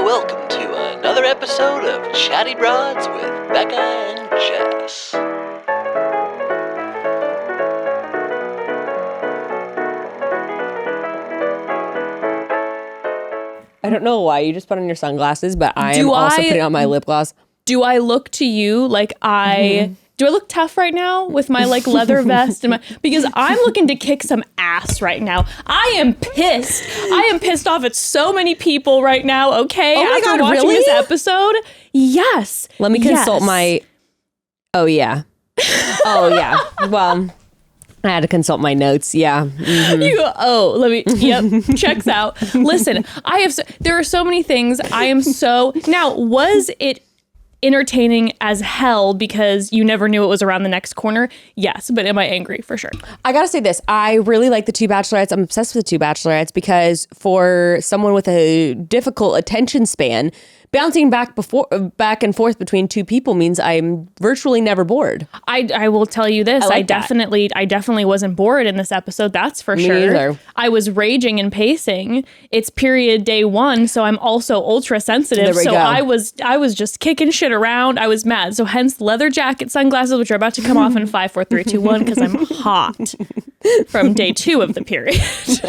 welcome to another episode of Chatty Broads with Bekah and Jess. I don't know why you just put on your sunglasses, but I am also putting on my lip gloss. Do I look to you like do I look tough right now with my like leather vest and because I'm looking to kick some ass right now. I am pissed. I am pissed off at so many people right now. Okay, oh my after God, watching really? this episode, yes. Let me consult my. Oh yeah. Oh yeah. Well, I had to consult my notes. Yeah. Mm-hmm. Let me. Yep. Checks out. Listen, there are so many things. I am so now. Was it entertaining as hell because you never knew it was around the next corner? Yes, but am I angry? For sure. I gotta say this. I really like the two Bachelorettes. I'm obsessed with the two Bachelorettes because for someone with a difficult attention span, bouncing back and forth between two people means I'm virtually never bored. I will tell you this. I definitely wasn't bored in this episode. That's for sure. Neither. I was raging and pacing. It's period day one, so I'm also ultra sensitive. So go. I was just kicking shit around. I was mad. So hence leather jacket, sunglasses, which are about to come off in 5, 4, 3, 2, 1 because I'm hot from day 2 of the period. And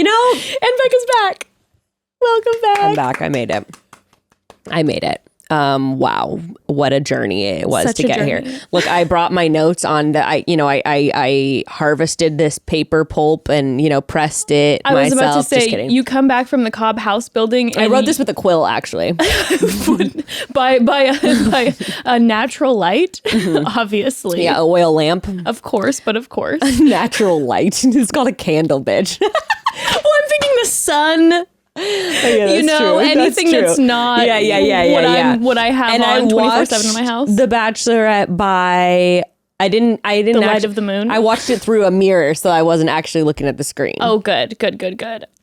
Bekah's back. Welcome back. I'm back. I made it. Wow, what a journey it was to get here. Look, I brought my notes on I harvested this paper pulp and pressed it myself. I was about to say, just kidding. You come back from the Cobb house building. And I wrote this with a quill, actually. by a natural light, obviously. Yeah, a oil lamp. Of course. A natural light. It's called a candle, bitch. Well, I'm thinking the sun. True. Anything that's not what I have and on 24/7 in my house. The Bachelorette by I didn't The Light of the Moon. I watched it through a mirror, so I wasn't actually looking at the screen. Oh, good.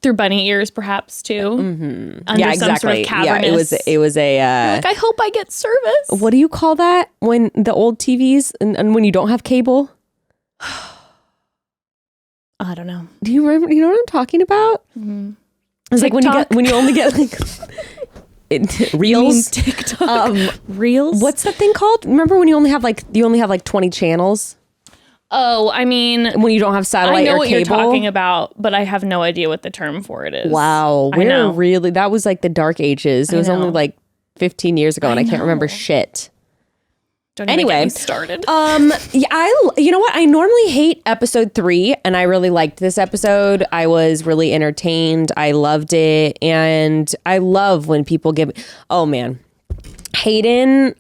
Through bunny ears, perhaps too. Mm-hmm. Under some sort of cavernous. Yeah, it was a. I hope I get service. What do you call that when the old TVs and when you don't have cable? I don't know. Do you remember? You know what I'm talking about? Mm-hmm. It's like when you only get like reels. TikTok. Reels. What's that thing called? Remember when you only have like 20 channels? Oh, I mean, when you don't have satellite or cable. I know what you're talking about, but I have no idea what the term for it is. Wow, that was like the dark ages. It was only like 15 years ago, and I can't remember shit. Don't even get me started. You know what? I normally hate episode 3, and I really liked this episode. I was really entertained. I loved it, and I love when people give. Oh man, Hayden.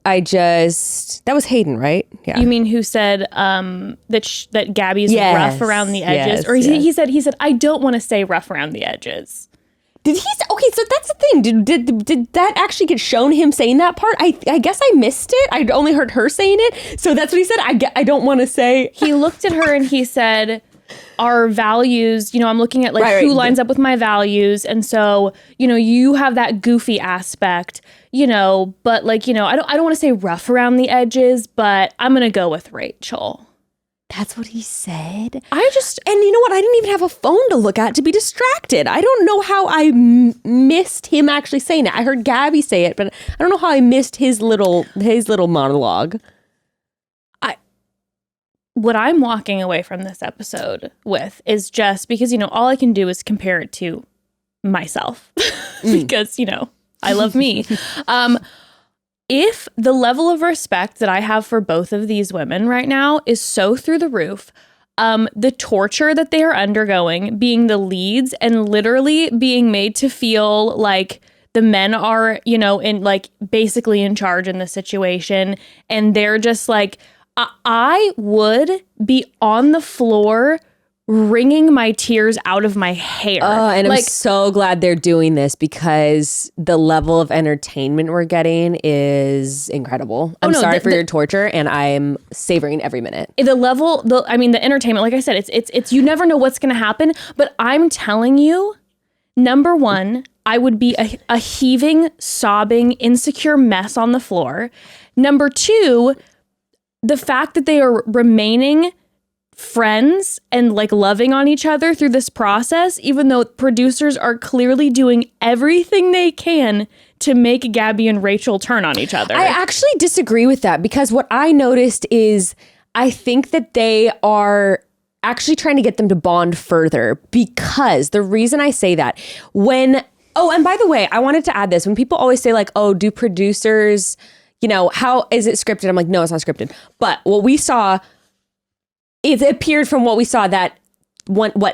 That was Hayden, right? Yeah. You mean who said that Gabby's rough around the edges, or he said I don't want to say rough around the edges. Did he say, okay, so that's the thing. Did that actually get shown him saying that part? I guess I missed it. I only heard her saying it. So that's what he said. I don't want to say. He looked at her and he said, our values, I'm looking at who lines up with my values. And so, you have that goofy aspect, but I don't want to say rough around the edges, but I'm going to go with Rachel. That's what he said. And you know what? I didn't even have a phone to look at to be distracted. I don't know how I missed him actually saying it. I heard Gabby say it, but I don't know how I missed his little monologue. What I'm walking away from this episode with is just because, all I can do is compare it to myself because, I love me. If the level of respect that I have for both of these women right now is so through the roof, the torture that they are undergoing, being the leads and literally being made to feel like the men are, in basically in charge in the situation. And they're just like, I would be on the floor wringing my tears out of my hair. And I'm so glad they're doing this because the level of entertainment we're getting is incredible. I'm sorry for your torture, and I'm savoring every minute. The entertainment, like I said, it's you never know what's going to happen, but I'm telling you, number one, I would be a heaving, sobbing, insecure mess on the floor. Number two, the fact that they are remaining friends and like loving on each other through this process, even though producers are clearly doing everything they can to make Gabby and Rachel turn on each other. I actually disagree with that, because what I noticed is I think that they are actually trying to get them to bond further, because the reason I say that, and by the way, I wanted to add this. When people always say like, oh, do producers, how is it scripted? I'm like, no, it's not scripted. But what we saw, it appeared from what we saw that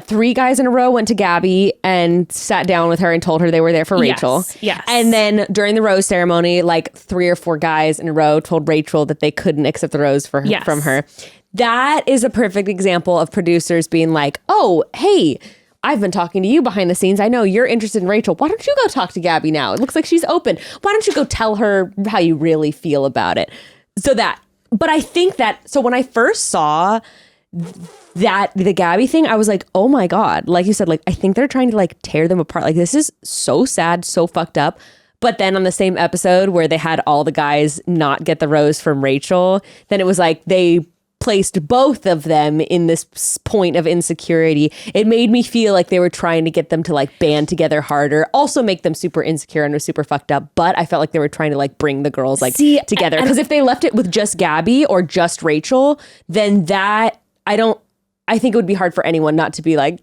three guys in a row went to Gabby and sat down with her and told her they were there for Rachel. Yes. And then during the rose ceremony, like 3 or 4 guys in a row told Rachel that they couldn't accept the rose from her. That is a perfect example of producers being like, oh, hey, I've been talking to you behind the scenes. I know you're interested in Rachel. Why don't you go talk to Gabby now? It looks like she's open. Why don't you go tell her how you really feel about it? But I think that, so when I first saw that the Gabby thing, I was like, oh my God, like you said, like I think they're trying to like tear them apart. Like this is so sad, so fucked up. But then on the same episode where they had all the guys not get the rose from Rachel, then it was like they placed both of them in this point of insecurity. It made me feel like they were trying to get them to like band together harder, also make them super insecure and super fucked up. But I felt like they were trying to like bring the girls like together. Because if they left it with just Gabby or just Rachel, then I think it would be hard for anyone not to be like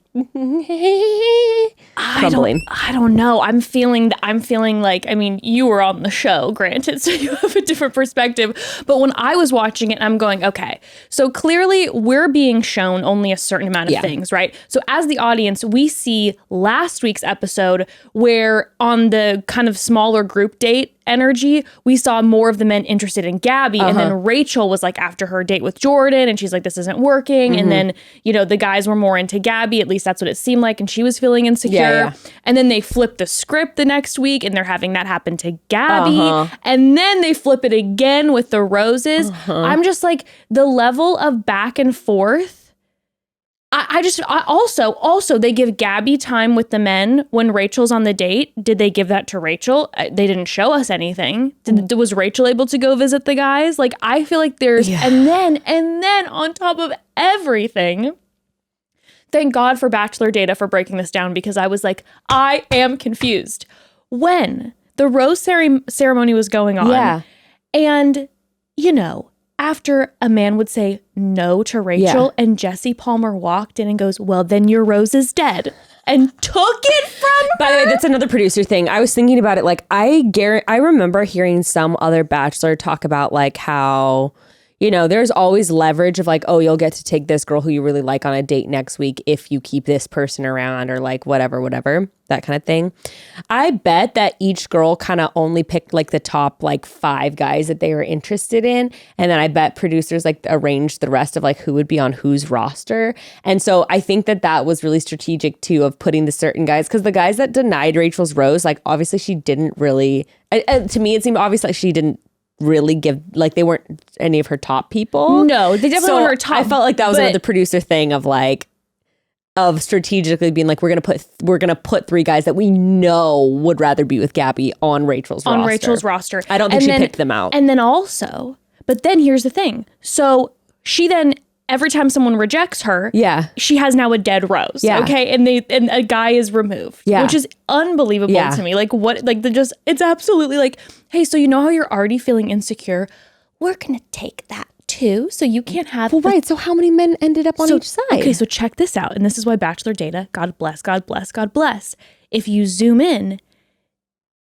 crumbling. I don't know. I'm feeling like, I mean, you were on the show, granted, so you have a different perspective. But when I was watching it, I'm going, okay, so clearly we're being shown only a certain amount of things, right? So as the audience, we see last week's episode where on the kind of smaller group date energy, we saw more of the men interested in Gabby. And then Rachel was like after her date with Jordan and she's like, this isn't working. And then, the guys were more into Gabby. At least that's what it seemed like. And she was feeling insecure. Yeah. And then they flip the script the next week and they're having that happen to Gabby. And then they flip it again with the roses. I'm just like, the level of back and forth. I also they give Gabby time with the men when Rachel's on the date. Did they give that to Rachel? They didn't show us anything. Was Rachel able to go visit the guys? Like, I feel like there's, and then on top of everything, thank God for Bachelor Data for breaking this down, because I was like, I am confused. When the rose ceremony was going on, and after a man would say no to Rachel and Jesse Palmer walked in and goes, well, then your rose is dead, and took it from her. By the way, that's another producer thing. I was thinking about it. Like, I remember hearing some other Bachelor talk about like how, there's always leverage of like, oh, you'll get to take this girl who you really like on a date next week if you keep this person around, or like whatever, that kind of thing. I bet that each girl kind of only picked like the top like 5 guys that they were interested in. And then I bet producers like arranged the rest of like who would be on whose roster. And so I think that was really strategic too, of putting the certain guys, because the guys that denied Rachel's rose, like obviously she didn't really, to me it seemed obvious like she didn't really give, like they weren't any of her top people. No, they definitely weren't her top. I felt like that was another producer thing of like, of strategically being like, we're gonna put 3 guys that we know would rather be with Gabby on Rachel's roster. I don't think she picked them out. And then also, but then here's the thing. So she then, every time someone rejects her, she has now a dead rose. Yeah. Okay. And a guy is removed. Yeah. Which is unbelievable to me. Like what, like it's absolutely like, hey, so how you're already feeling insecure? We're gonna take that too. So you can't have right. So how many men ended up on each side? Okay, so check this out. And this is why Bachelor Data, God bless, God bless, God bless. If you zoom in,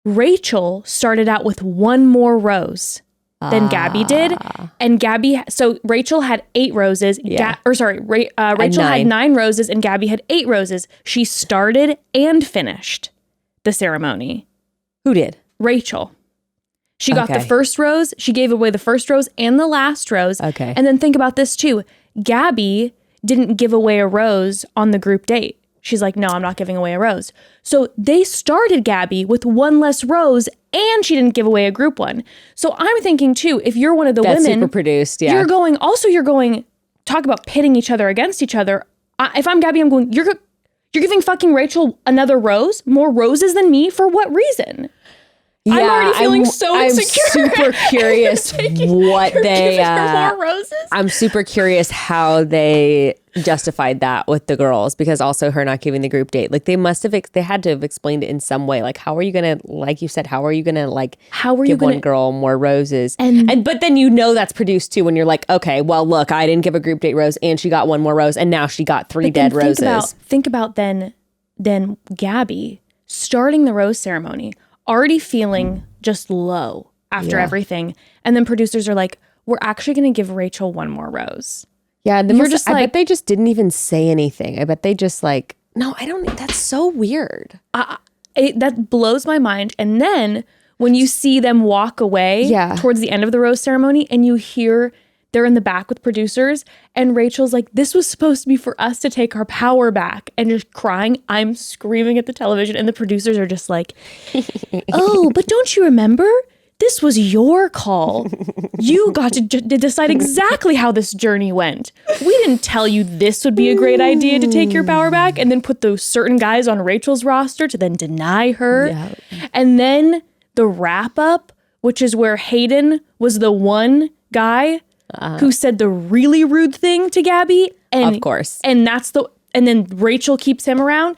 Rachel started out with 1 more rose than Gabby did. And so Rachel had 8 roses. Rachel had 9 roses and Gabby had 8 roses. She started and finished the ceremony. Who did? Rachel. She got the first rose. She gave away the first rose and the last rose. Okay. And then think about this too. Gabby didn't give away a rose on the group date. She's like, no, I'm not giving away a rose. So they started Gabby with 1 less rose and she didn't give away a group one. So I'm thinking too, if you're one of the women, super produced, you're going, talk about pitting each other against each other. If I'm Gabby, I'm going, you're giving fucking Rachel another rose, more roses than me, for what reason? Yeah, I'm already feeling so insecure. I'm super curious what they. More roses. I'm super curious how they justified that with the girls, because also her not giving the group date. Like they had to have explained it in some way. Like how are you gonna, like you said, how are you gonna give one girl more roses? And but then that's produced too when you're like, okay, well look, I didn't give a group date rose and she got one more rose and now she got 3 dead roses. Think about then Gabby starting the rose ceremony, already feeling just low after everything. And then producers are like, we're actually going to give Rachel one more rose. Yeah. I bet they just didn't even say anything. I bet they just no, I don't. That's so weird. That blows my mind. And then when you see them walk away towards the end of the rose ceremony and you hear they're in the back with producers and Rachel's like, this was supposed to be for us to take our power back, and just crying. I'm screaming at the television and the producers are just like, oh, but don't you remember? This was your call. You got to decide exactly how this journey went. We didn't tell you this would be a great idea to take your power back and then put those certain guys on Rachel's roster to then deny her. Yeah. And then the wrap up, which is where Hayden was the one guy who said the really rude thing to Gabby. And, of course. And then Rachel keeps him around.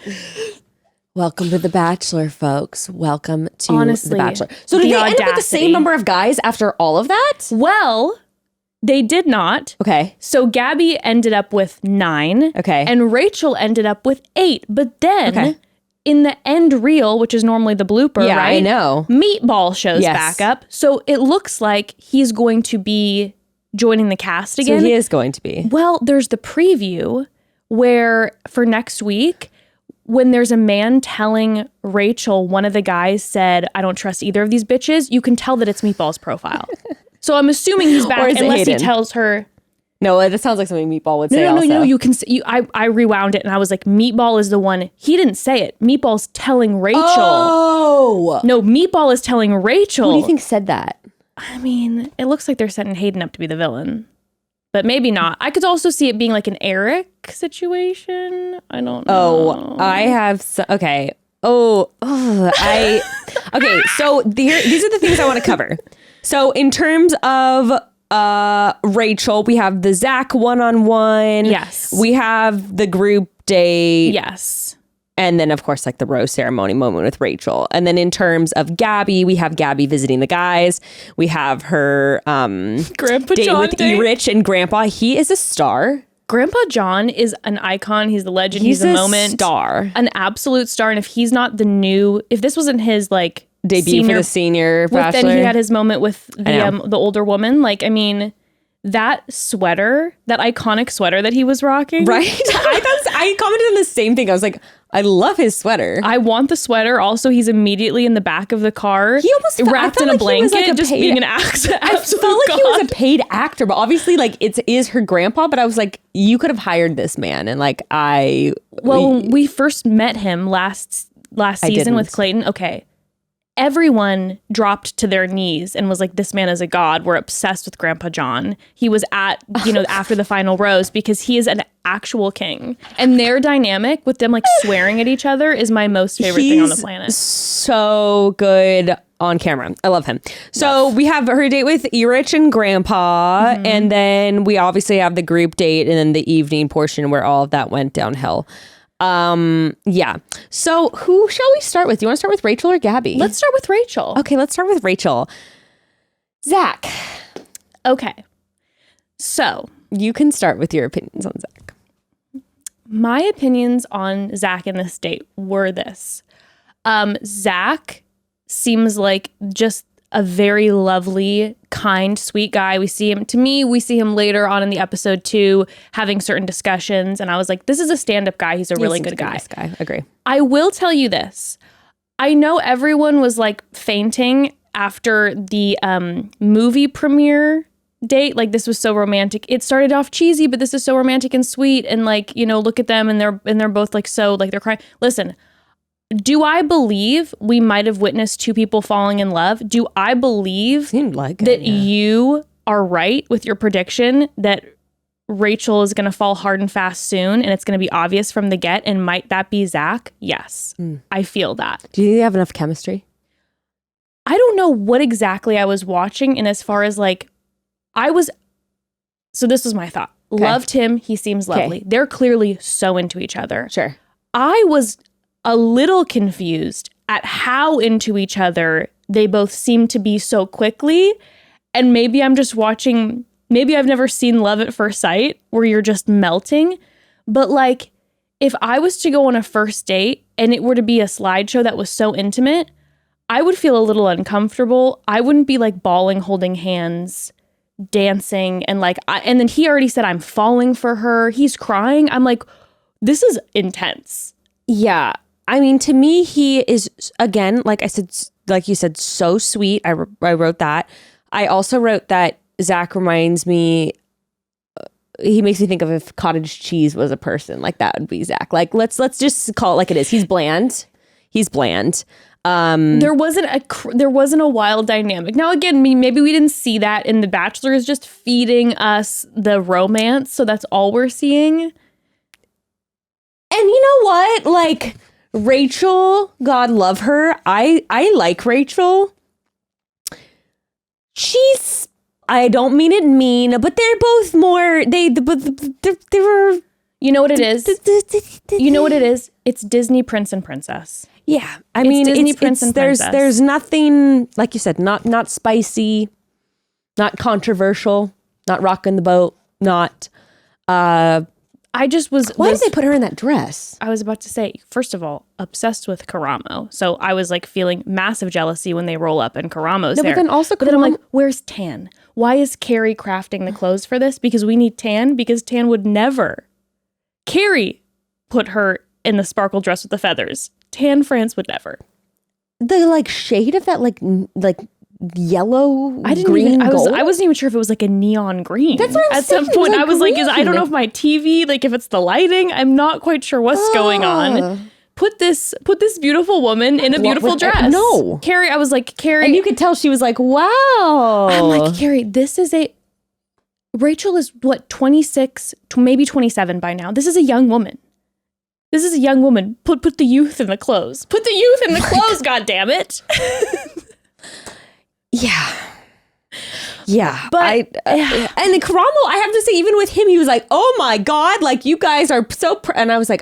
Welcome to The Bachelor, folks. Welcome to Honestly, The Bachelor. So did they end up with the same number of guys after all of that? Well, they did not. Okay. So Gabby ended up with 9. Okay. And Rachel ended up with 8. But then in the end reel, which is normally the blooper, yeah, right? I know. Meatball shows back up. So it looks like he's going to be joining the cast again. So he is going to be. Well, there's the preview where for next week, when there's a man telling Rachel, one of the guys said, I don't trust either of these bitches, you can tell that it's Meatball's profile. So I'm assuming he's back unless he tells her. No, that sounds like something Meatball would say. No, you can see. I rewound it and I was like, Meatball is the one. He didn't say it. Meatball's telling Rachel. Oh. No, Meatball is telling Rachel. Who do you think said that? I mean, it looks like they're setting Hayden up to be the villain. But maybe not. I could also see it being like an Eric situation. I don't know. Oh, I have... okay. Okay, so these are the things I want to cover. So in terms of Rachel, we have the Zach one-on-one. Yes. We have the group date. Yes. And then, of course, like the rose ceremony moment with Rachel. And then in terms of Gabby, we have Gabby visiting the guys. We have her Grandpa date John with E-Rich and Grandpa. He is a star. Grandpa John is an icon. He's the legend. He's a moment. Star. An absolute star. And if he's not if this wasn't his like debut for the senior Bachelor. Then he had his moment with the older woman. Like, I mean, that sweater, that iconic sweater that he was rocking. Right? I commented on the same thing. I was like, I love his sweater. I want the sweater. Also, he's immediately in the back of the car. He almost wrapped in a blanket, just being an actor. I felt like he was a paid actor, but obviously, like, it is her grandpa. But I was like, you could have hired this man, and like, when we first met him last season with Clayton. Okay, everyone dropped to their knees and was like, this man is a god. We're obsessed with Grandpa John. He was at, after the final rose because he is an actual king. And their dynamic with them like swearing at each other is my most favorite thing on the planet. So good on camera. I love him. So we have her date with E-Rich and Grandpa. Mm-hmm. And then we obviously have the group date and then the evening portion where all of that went downhill. Yeah. So who shall we start with? Do you want to start with Rachel or Gabby? Let's start with Rachel. Okay, let's start with Rachel. Zach. Okay. So you can start with your opinions on Zach. My opinions on Zach in this date were this. Zach seems like just a very lovely, kind, sweet guy. We see him later on in the episode too, having certain discussions. And I was like, this is a stand-up guy. He's a really good guy. Nice guy. Agree. I will tell you this. I know everyone was like fainting after the movie premiere date. Like, this was so romantic. It started off cheesy, but this is so romantic and sweet. And like, look at them and they're both like, so like they're crying. Listen, do I believe we might have witnessed two people falling in love? Do I believe you are right with your prediction that Rachel is going to fall hard and fast soon and it's going to be obvious from the get? And might that be Zach? Yes, I feel that. Do you have enough chemistry? I don't know what exactly I was watching. And as far as like, so this was my thought. Loved him. He seems lovely. They're clearly so into each other. Sure. I was a little confused at how into each other they both seem to be so quickly. And maybe I'm just watching, maybe I've never seen Love at First Sight where you're just melting. But like, if I was to go on a first date and it were to be a slideshow that was so intimate, I would feel a little uncomfortable. I wouldn't be like bawling, holding hands, dancing. And like, and then he already said, I'm falling for her. He's crying. I'm like, this is intense. Yeah. I mean, to me, he is, again, like I said, like you said, so sweet. I wrote that. I also wrote that Zach reminds me, he makes me think of if cottage cheese was a person, like that would be Zach. Like, let's just call it like it is. He's bland. There wasn't a wild dynamic. Now, again, maybe we didn't see that in The Bachelor is just feeding us the romance. So that's all we're seeing. And you know what? Like, Rachel, God love her. I like Rachel. I don't mean it mean, but they're both more, they were. You know what it is? You know what it is? It's Disney Prince and Princess. Yeah. I mean, Disney Prince and Princess. There's nothing, like you said, not spicy, not controversial, not rocking the boat, not, I just was. Why did they put her in that dress? I was about to say, first of all, obsessed with Karamo. So I was like feeling massive jealousy when they roll up and Karamo's there. But then also, then I'm like, where's Tan? Why is Carrie crafting the clothes for this? Because we need Tan. Because Tan would never. Carrie put her in the sparkle dress with the feathers. Tan France would never. The like shade of that like yellow, green, gold. I wasn't even sure if it was like a neon green. That's what I'm At saying. some point, Like I was green. like, I don't know if my TV, like if it's the lighting, I'm not quite sure what's going on. Put this beautiful woman in a beautiful dress. No. Carrie, I was like, Carrie. And you could tell she was like, wow. I'm like, Carrie, Rachel is what, 26, maybe 27 by now. This is a young woman. Put the youth in the clothes. Put the youth in the clothes, God damn it. Yeah. But and then Karamo, I have to say, even with him, he was like, oh my God, like you guys are so, and I was like,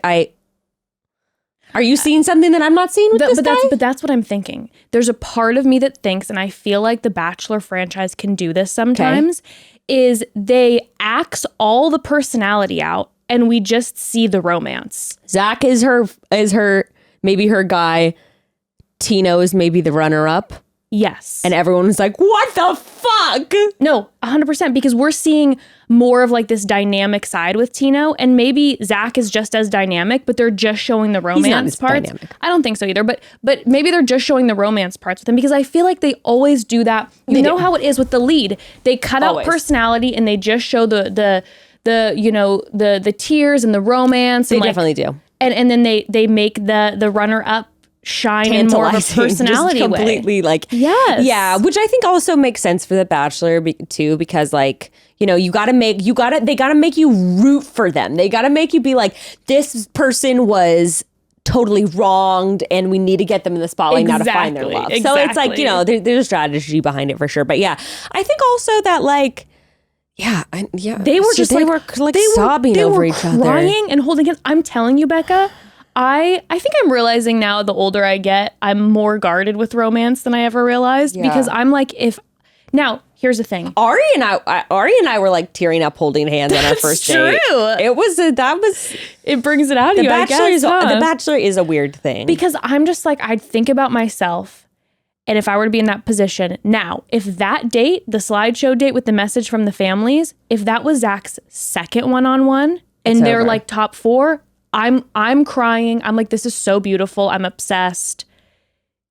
are you seeing something that I'm not seeing with this guy? But that's what I'm thinking. There's a part of me that thinks, and I feel like the Bachelor franchise can do this sometimes, is they axe all the personality out and we just see the romance. Zach is her, maybe her guy. Tino is maybe the runner-up. Yes. And everyone was like, what the fuck? No, 100%, because we're seeing more of like this dynamic side with Tino, and maybe Zach is just as dynamic, but they're just showing the romance parts. Dynamic. I don't think so either, but maybe they're just showing the romance parts with him, because I feel like they always do that. You know how it is with the lead. They cut out personality and they just show the tears and the romance. They and definitely do. And then they make the runner-up shine in more of a personality just completely way. Like, yes. Yeah, which I think also makes sense for The Bachelor too, because like, you know, they gotta make you root for them. They gotta make you be like, this person was totally wronged and we need to get them in the spotlight now to find their love. So it's like, you know, there's a strategy behind it for sure. But yeah, I think also that like, they were just sobbing over each other, crying and holding hands. I'm telling you, Bekah, I think I'm realizing now, the older I get, I'm more guarded with romance than I ever realized, because I'm like, now here's the thing. Ari and I were like tearing up holding hands on our first date. It brings it out of you, I guess. The Bachelor is a weird thing. Because I'm just like, I'd think about myself, and if I were to be in that position. Now, if that date, the slideshow date with the message from the families, if that was Zach's second one-on-one and they're like top 4, I'm crying. I'm like, this is so beautiful. I'm obsessed.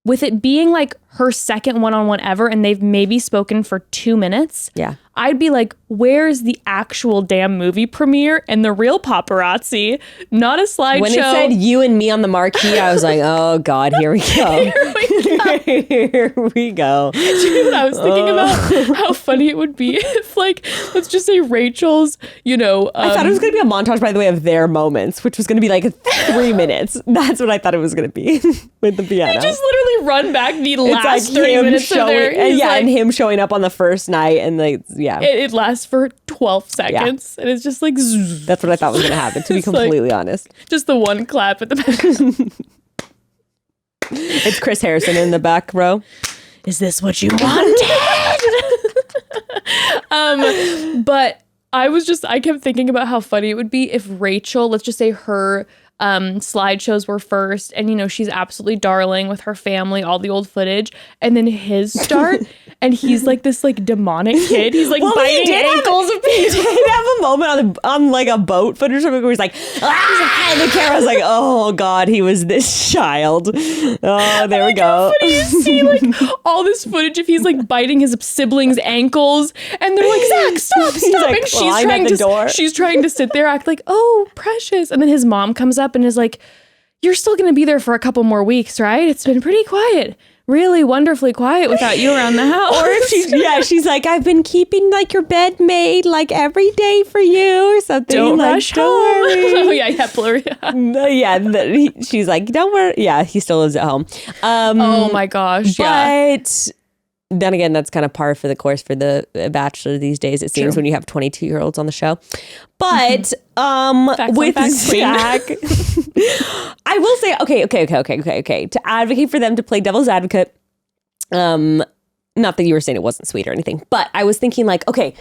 With it being like her second one-on-one ever, and they've maybe spoken for 2 minutes. Yeah. I'd be like, where's the actual damn movie premiere and the real paparazzi? Not a slideshow. When it said you and me on the marquee, I was like, oh God, here we go. Here we go. Do you know what I was thinking about? How funny it would be if, like, let's just say Rachel's, I thought it was going to be a montage, by the way, of their moments, which was going to be like 3 minutes. That's what I thought it was going to be with the piano. They just literally run back the last last 30 him minutes of their, and him showing up on the first night, and it lasts for 12 seconds, and it's just like zzz. That's what I thought was going to happen, to be completely honest. Just the one clap at the back. It's Chris Harrison in the back row. Is this what you wanted? But I kept thinking about how funny it would be if Rachel, let's just say her slideshows were first, and she's absolutely darling with her family, all the old footage, and then his start, and he's like this like demonic kid. He's like biting ankles. He did have a moment on like a boat footage where he's like, and the camera's like, oh God, he was this child. Oh, there we go. Funny, you see like all this footage of he's like biting his siblings' ankles, and they're like, Zach, stop, like, and she's trying to sit there, act like, oh, precious, and then his mom comes up and is like, you're still going to be there for a couple more weeks, right? It's been pretty quiet. Really wonderfully quiet without you around the house. Or if she's like, I've been keeping like your bed made like every day for you or something. Don't like, rush home. Oh yeah, Gloria. She's like, don't worry. Yeah, he still lives at home. Oh my gosh. But then again, that's kind of par for the course for the Bachelor these days, it seems, when you have 22-year-olds on the show. But with Zach, I will say, okay. To advocate for them, to play devil's advocate, not that you were saying it wasn't sweet or anything, but I was thinking like, okay,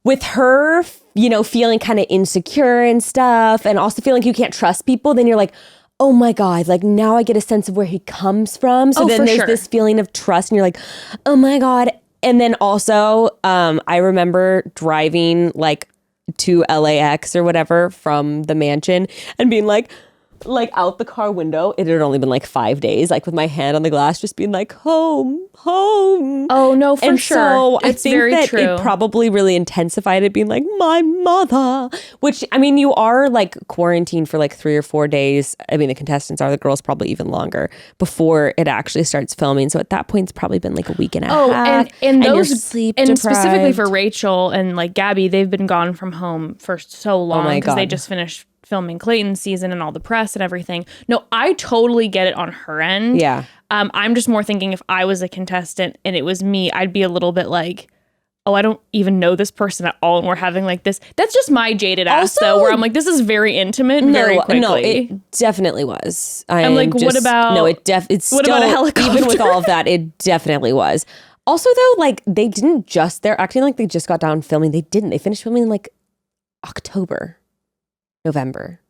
with her, feeling kind of insecure and stuff, and also feeling like you can't trust people, then you're like, oh my God, like now I get a sense of where he comes from. So then there's this feeling of trust, and you're like, oh my God. And then also, I remember driving like to LAX or whatever from the mansion and being like out the car window. It had only been like 5 days, like with my hand on the glass, just being like, home. Oh no, for sure. So it's I think very that true. It probably really intensified it, being like, my mother, which, I mean, you are like quarantined for like 3 or 4 days. I mean, the contestants are, the girls probably even longer before it actually starts filming. So at that point, it's probably been like a week and a half. And those, you're sleep and deprived. specifically for Rachel and like Gabby, they've been gone from home for so long because they just finished filming Clayton's season and all the press and everything. No, I totally get it on her end. Yeah. I'm just more thinking if I was a contestant and it was me, I'd be a little bit like, oh, I don't even know this person at all, and we're having like this. That's just my jaded ass though, where I'm like, this is very intimate very quickly. No, it definitely was. I'm like, what about... No, it's what still, about a helicopter? Even with all of that, it definitely was. Also though, like they didn't just, they're acting like they just got done filming. They didn't. They finished filming in like October, November.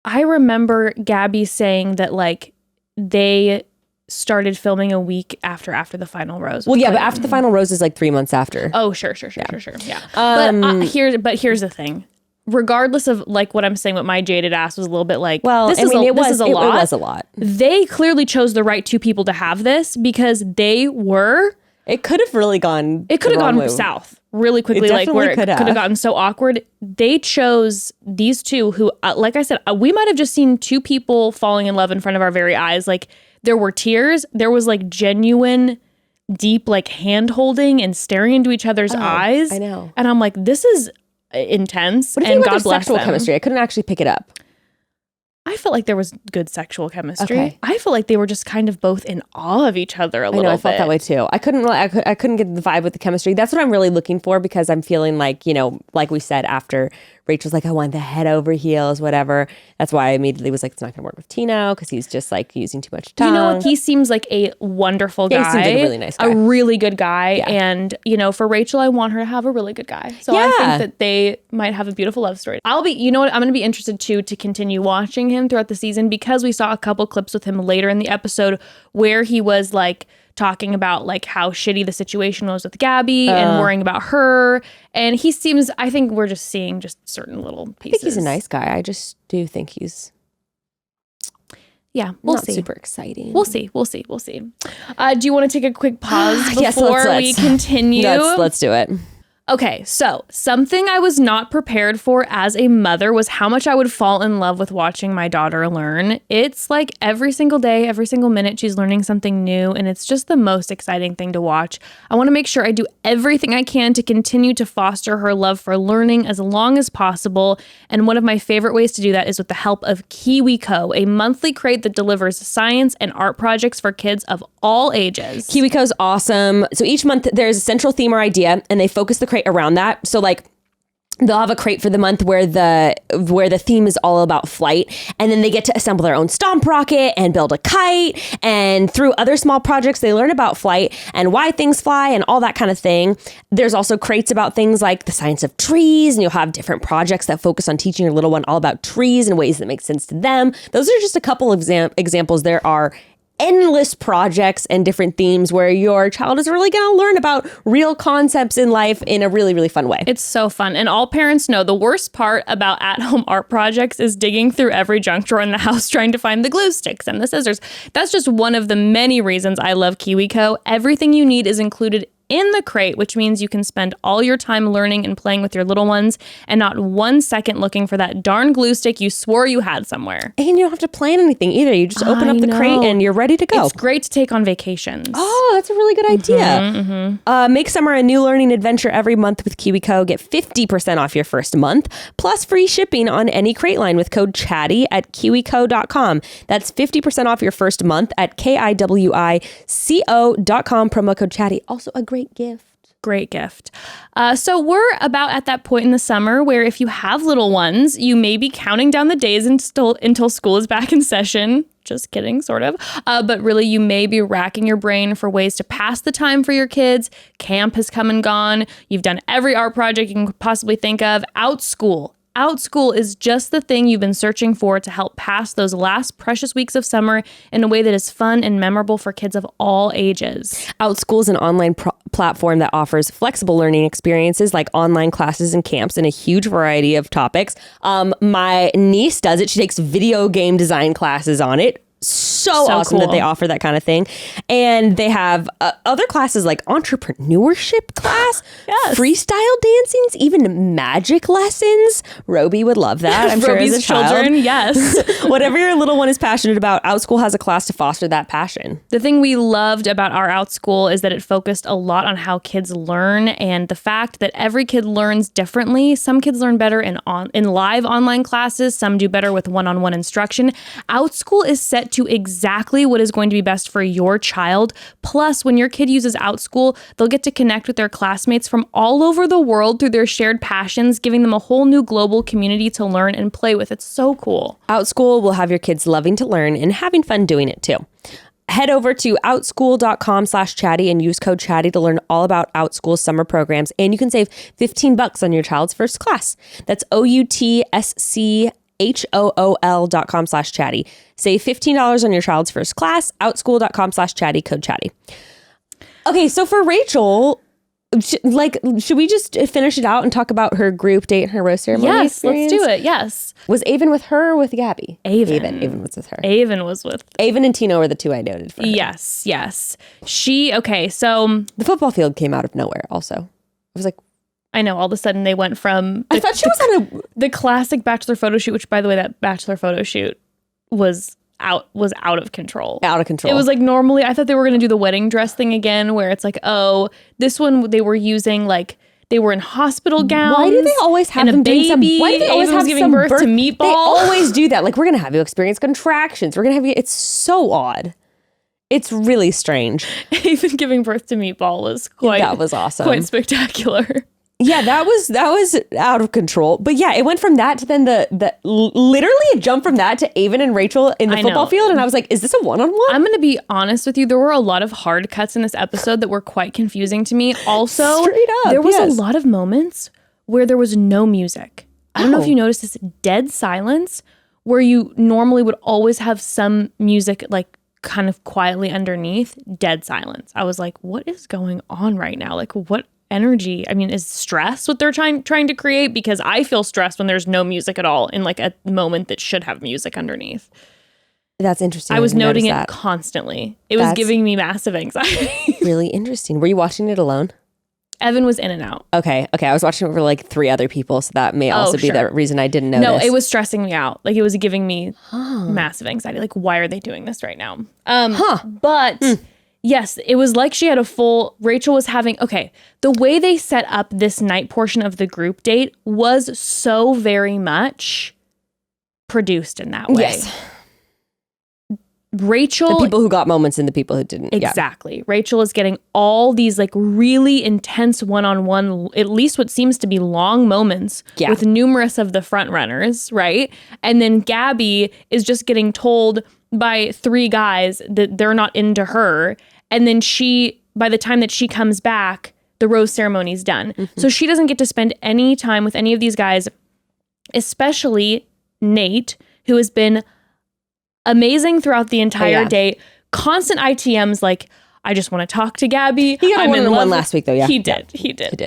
I remember Gabby saying that like they started filming a week after the final rose. Well, yeah, but after the final rose is like 3 months after. Oh, sure. Yeah. But here's the thing. Regardless of like what I'm saying, what my jaded ass was a little bit like, well, this is a lot. It was a lot. They clearly chose the right two people to have this because they were. It could have really gone. It could have gone south really quickly, like where it could have gotten so awkward. They chose these two who, like I said, we might have just seen two people falling in love in front of our very eyes. Like there were tears, there was like genuine, deep, like hand holding and staring into each other's eyes. I know, and I'm like, this is intense. What do you think about their sexual chemistry? I couldn't actually pick it up. I felt like there was good sexual chemistry. Okay. I felt like they were just kind of both in awe of each other a little bit. I felt that way too. I couldn't get the vibe with the chemistry. That's what I'm really looking for, because I'm feeling like, like we said, after Rachel's like, I want the head over heels, whatever. That's why I immediately was like, it's not going to work with Tino, because he's just like using too much tongue. You know what? He seems like a wonderful guy. He seems like a really nice guy. A really good guy. Yeah. And, for Rachel, I want her to have a really good guy. So I think that they might have a beautiful love story. I'm going to be interested too to continue watching him throughout the season, because we saw a couple clips with him later in the episode where he was like talking about like how shitty the situation was with Gabby and worrying about her. And he seems, I think we're just seeing just certain little pieces. I think he's a nice guy. I just do think he's we'll see. Super exciting. We'll see. Do you want to take a quick pause before yes, let's we continue? Let's do it. Okay, so something I was not prepared for as a mother was how much I would fall in love with watching my daughter learn. It's like every single day, every single minute, she's learning something new, and it's just the most exciting thing to watch. I want to make sure I do everything I can to continue to foster her love for learning as long as possible, and one of my favorite ways to do that is with the help of KiwiCo, a monthly crate that delivers science and art projects for kids of all ages. KiwiCo's awesome. So each month there's a central theme or idea, and they focus the crate around that. So like they'll have a crate for the month where the theme is all about flight, and then they get to assemble their own stomp rocket and build a kite, and through other small projects they learn about flight and why things fly and all that kind of thing. There's also crates about things like the science of trees, and you'll have different projects that focus on teaching your little one all about trees in ways that make sense to them. Those are just a couple of examples. There are endless projects and different themes where your child is really going to learn about real concepts in life in a really, really fun way. It's so fun. And all parents know the worst part about at-home art projects is digging through every junk drawer in the house trying to find the glue sticks and the scissors. That's just one of the many reasons I love KiwiCo. Everything you need is included in the crate, which means you can spend all your time learning and playing with your little ones and not 1 second looking for that darn glue stick you swore you had somewhere. And you don't have to plan anything either. You just open up the crate and you're ready to go. It's great to take on vacations. Oh, that's a really good idea. Make summer a new learning adventure every month with KiwiCo. Get 50% off your first month, plus free shipping on any crate line with code CHATTY at kiwico.com. That's 50% off your first month at KIWICO.com, promo code CHATTY. Also a great gift. Great gift. So we're about at that point in the summer where if you have little ones, you may be counting down the days until school is back in session. Just kidding, sort of. But really, you may be racking your brain for ways to pass the time for your kids. Camp has come and gone. You've done every art project you can possibly think of. Outschool is just the thing you've been searching for to help pass those last precious weeks of summer in a way that is fun and memorable for kids of all ages. Outschool is an online platform that offers flexible learning experiences like online classes and camps in a huge variety of topics. My niece does it. She takes video game design classes on it. So awesome cool that they offer that kind of thing. And they have other classes like entrepreneurship class, Yes. freestyle dancings, even magic lessons. Roby would love that. I'm sure as Roby's a child. children, yes. Whatever your little one is passionate about, Outschool has a class to foster that passion. The thing we loved about our Outschool is that it focused a lot on how kids learn and the fact that every kid learns differently. Some kids learn better in live online classes. Some do better with one-on-one instruction. Outschool is set to exactly what is going to be best for your child. Plus, when your kid uses Outschool, they'll get to connect with their classmates from all over the world through their shared passions, giving them a whole new global community to learn and play with. It's so cool. Outschool will have your kids loving to learn and having fun doing it too. Head over to outschool.com/chatty and use code chatty to learn all about Outschool summer programs, and you can save $15 on your child's first class. That's outschool.com/chatty. Save $15 on your child's first class. Outschool.com/chatty, code chatty. Okay, so for Rachel, should we just finish it out and talk about her group date and her rose ceremony? Yes, experience? let's do it. Yes. Was Avon with her or with Gabby? Avon was with her. Avon was with. Avon and Tino were the two I noted for her. Yes. Okay, so The football field came out of nowhere also. I was like, I know all of a sudden they went from I thought she was on the classic bachelor photo shoot, which by the way, that bachelor photo shoot was out of control. out of control. It was like normally I thought they were going to do the wedding dress thing again where it's like, oh, this one they were using like they were in hospital gowns. Why do they always have and them a doing some? baby. Why do they always Avon was have giving some birth to Meatball? They always do that. Like, we're gonna have you experience contractions. We're gonna have you. It's so odd. It's really strange. Even giving birth to Meatball was That was awesome. quite spectacular. Yeah, that was out of control. But yeah, it went from that to then literally it jumped from that to Avon and Rachel in the I football know. field, and I was like, is this a one-on-one? I'm going to be honest with you. There were a lot of hard cuts in this episode that were quite confusing to me. Also, Straight up, there was yes. a lot of moments where there was no music. I don't know if you noticed this dead silence where you normally would always have some music like kind of quietly underneath. Dead silence. I was like, what is going on right now? Like, what energy? I mean, is stress what they're trying to create? Because I feel stressed when there's no music at all in like a moment that should have music underneath. That's interesting. I was didn't noting notice it that. constantly. It was That's giving me massive anxiety. Really interesting. Were you watching it alone? Evan was in and out. Okay. I was watching it for like 3 other people, so that may also be the reason I didn't notice. No, it was stressing me out. Like, it was giving me massive anxiety. Like, why are they doing this right now? But yes, it was like she had Rachel was having, the way they set up this night portion of the group date was so very much produced in that way. Yes. Rachel, the people who got moments and the people who didn't. Exactly. Yeah. Rachel is getting all these like really intense one-on-one, at least what seems to be long moments with numerous of the front runners, right? And then Gabby is just getting told by 3 guys that they're not into her. And then by the time that she comes back, the rose ceremony is done. Mm-hmm. So she doesn't get to spend any time with any of these guys, especially Nate, who has been amazing throughout the entire day. Constant ITMs like, I just want to talk to Gabby. He got one last week though, yeah. He did.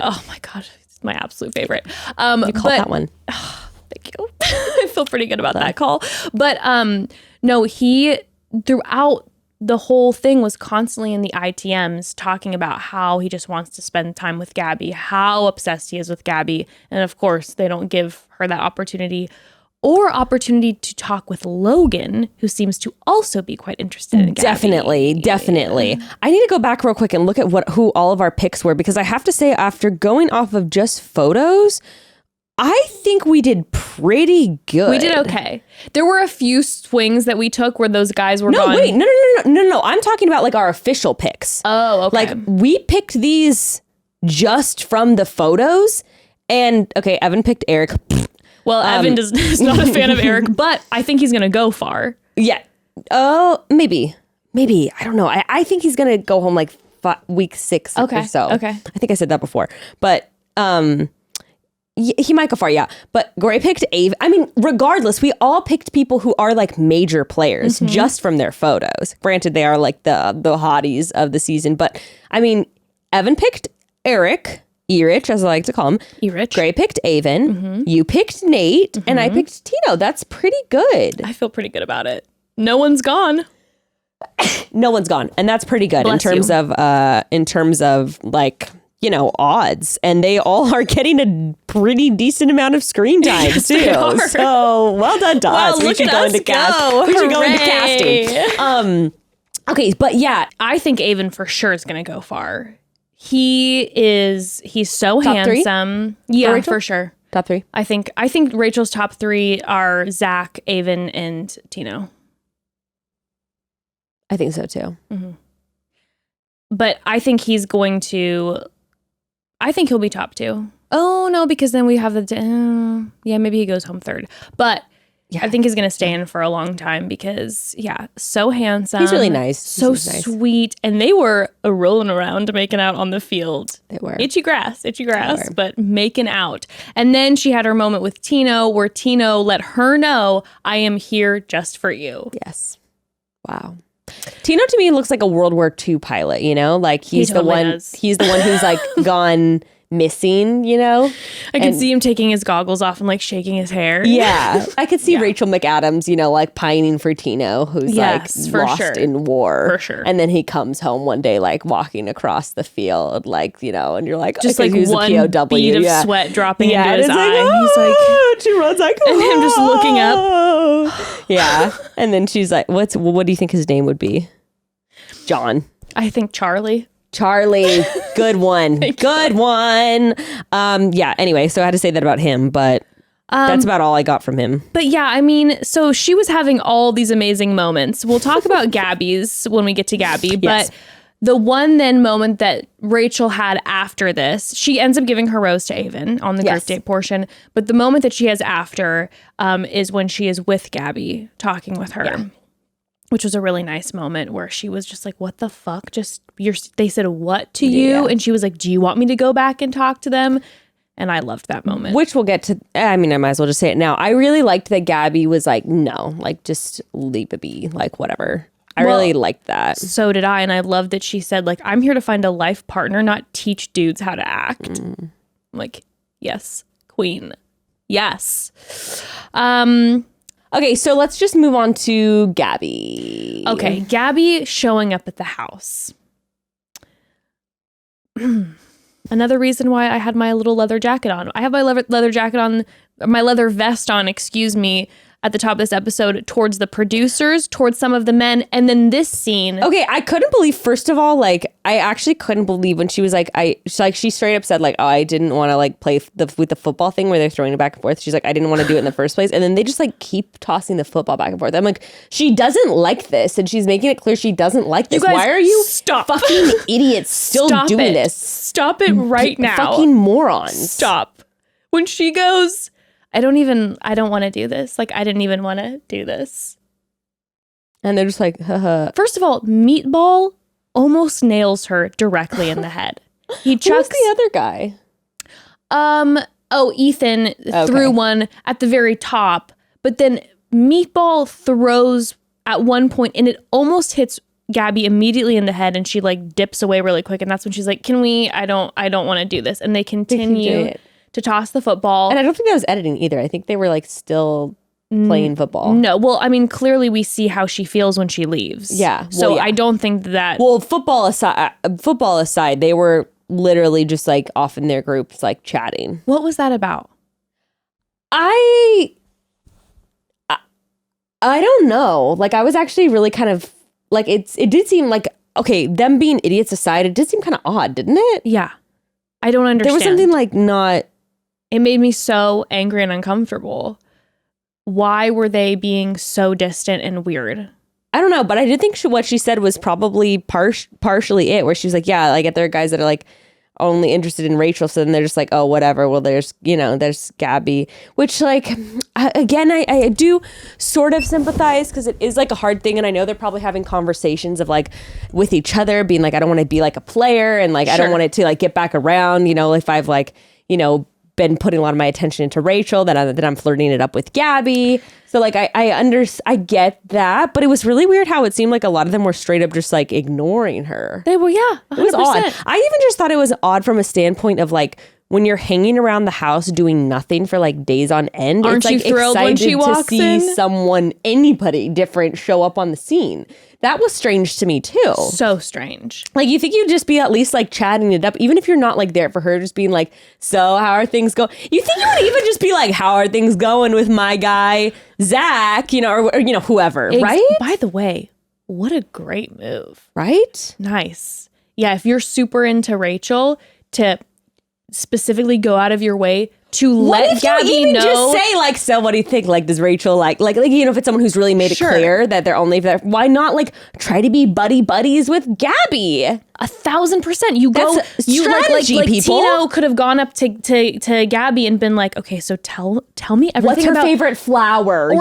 Oh my God. It's my absolute favorite. You called that one. Thank you. I feel pretty good about that call. But no, he, throughout the whole thing, was constantly in the ITMs talking about how he just wants to spend time with Gabby, how obsessed he is with Gabby. And of course, they don't give her that opportunity to talk with Logan, who seems to also be quite interested in Gabby. Definitely. I need to go back real quick and look at who all of our picks were, because I have to say, after going off of just photos, I think we did pretty good. We did okay. There were a few swings that we took where those guys were gone. No. I'm talking about like our official picks. Oh, okay. Like, we picked these just from the photos, and Evan picked Eric. Well, Evan is not a fan of Eric, but I think he's going to go far. Yeah. Oh, maybe. I don't know. I think he's going to go home like week 6 or so. Okay. I think I said that before. But he might go far, yeah. But Gray picked Ave. I mean, regardless, we all picked people who are like major players just from their photos. Granted, they are like the hotties of the season. But I mean, Evan picked Eric. Erich, as I like to call him. Erich. Gray picked Avon. You picked Nate. And I picked Tino. That's pretty good. I feel pretty good about it. No one's gone. No one's gone. And that's pretty good in terms of like, you know, odds. And they all are getting a pretty decent amount of screen time yes, too. So well done to us. We should go into casting. We should go into casting. Okay, but yeah. I think Avon for sure is going to go far. He's so top handsome. 3? Yeah, for sure. Top 3. I think Rachel's top 3 are Zach, Avon, and Tino. I think so too. Mm-hmm. But I think he'll be top 2. Oh no, because then we have maybe he goes home 3rd. But I think he's going to stay in for a long time because, so handsome. He's really nice. So sweet. And they were rolling around making out on the field. They were. Itchy grass, but making out. And then she had her moment with Tino where Tino let her know, I am here just for you. Yes. Wow. Tino to me looks like a World War II pilot, you know? Like he's the one who's like gone missing, you know? I could see him taking his goggles off and like shaking his hair. Yeah. I could see Rachel McAdams, you know, like pining for Tino, who's lost in war. For sure. And then he comes home one day, like walking across the field, like, you know, and you're like, just like one bead of sweat dropping into his eye. Like, he's like, she runs like, and him just looking up. Yeah. And then she's like, what do you think his name would be? John. I think Charlie. Good one. Good one. Yeah, anyway, so I had to say that about him, but that's about all I got from him. But yeah, I mean, so she was having all these amazing moments. We'll talk about Gabby's when we get to Gabby, but the one then moment that Rachel had after this, she ends up giving her rose to Avon on the group date portion, but the moment that she has after is when she is with Gabby talking with her. Yeah. Which was a really nice moment where she was just like, what the fuck? They said what to you? Yeah. And she was like, do you want me to go back and talk to them? And I loved that moment. Which we'll get to. I mean, I might as well just say it now. I really liked that Gabby was like, no, like just leave it be, like whatever. I really liked that. So did I. And I loved that she said, like, I'm here to find a life partner, not teach dudes how to act. I'm like, yes, queen. Yes. Okay, so let's just move on to Gabby. Okay, Gabby showing up at the house. Another reason why I had my little leather jacket on. I have my leather jacket on, my leather vest on, excuse me, at the top of this episode towards the producers, towards some of the men, and then this scene. Okay, I couldn't believe, first of all, like, I actually couldn't believe when she was like, she straight up said, like, oh, I didn't want to, like, play with the football thing where they're throwing it back and forth. She's like, I didn't want to do it in the first place. And then they just, like, keep tossing the football back and forth. I'm like, she doesn't like this, and she's making it clear she doesn't like this. You guys, why are you stop. fucking idiots still doing this? Stop it right now. Fucking morons. Stop. When she goes, I don't want to do this. Like, I didn't even want to do this. And they're just like, haha. First of all, Meatball almost nails her directly in the head. He chucks the other guy. Ethan threw one at the very top, but then Meatball throws at one point and it almost hits Gabby immediately in the head, and she like dips away really quick, and that's when she's like, can we, I don't want to do this. And they continue to toss the football. And I don't think that was editing either. I think they were like still playing football. No, well, I mean, clearly we see how she feels when she leaves. Yeah. So I don't think that. Well, football aside, they were literally just like off in their groups, like chatting. What was that about? I don't know. Like, I was actually really kind of like, it did seem like, okay, them being idiots aside, it did seem kind of odd, didn't it? Yeah. I don't understand. There was something like not. It made me so angry and uncomfortable. Why were they being so distant and weird? I don't know, but I did think what she said was probably partially it, where she was like, yeah, like, there are guys that are like only interested in Rachel, so then they're just like, oh, whatever. Well, there's Gabby, which, like, again, I do sort of sympathize, because it is like a hard thing, and I know they're probably having conversations of like with each other, being like, I don't want to be like a player, and like, I don't want it to like get back around, if I've like, been putting a lot of my attention into Rachel, that I'm flirting it up with Gabby. So like, I get that, but it was really weird how it seemed like a lot of them were straight up just like ignoring her. They were, yeah, 100%. It was odd. I even just thought it was odd from a standpoint of like, when you're hanging around the house doing nothing for like days on end, aren't it's like you thrilled when she walks to see in? Anybody different show up on the scene. That was strange to me too. So strange. Like, you think you'd just be at least like chatting it up, even if you're not like there for her, just being like, so how are things going? You think you would even just be like, how are things going with my guy, Zach, or whoever, right? By the way, what a great move. Right? Nice. Yeah, if you're super into Rachel, to specifically go out of your way to let Gabby know. Just say like, so what do you think? Like, does Rachel like if it's someone who's really made it clear that they're only there, why not like try to be buddies with Gabby? 1,000%. You go. That's you strategy, like people. Tino could have gone up to Gabby and been like, okay, so tell me everything. What's her favorite flower?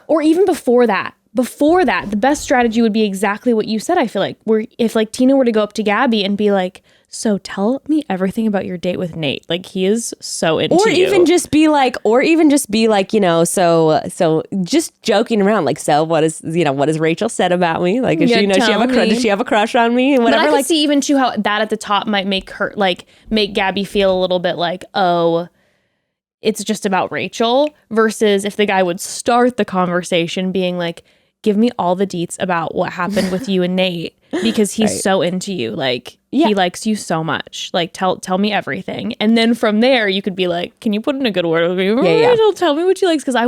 Or even before that. Before that, the best strategy would be exactly what you said. I feel like if like Tina were to go up to Gabby and be like, so tell me everything about your date with Nate. Like, he is so into you. Or even just be like, so just joking around. Like, so what is Rachel said about me? Like, does she have a crush on me? And whatever. But I could see even too how that at the top might make Gabby feel a little bit like, oh, it's just about Rachel, versus if the guy would start the conversation being like, give me all the deets about what happened with you and Nate, because he's so into you. Like, he likes you so much. Like, tell me everything. And then from there, you could be like, can you put in a good word with me? Rachel, tell me what she likes, because I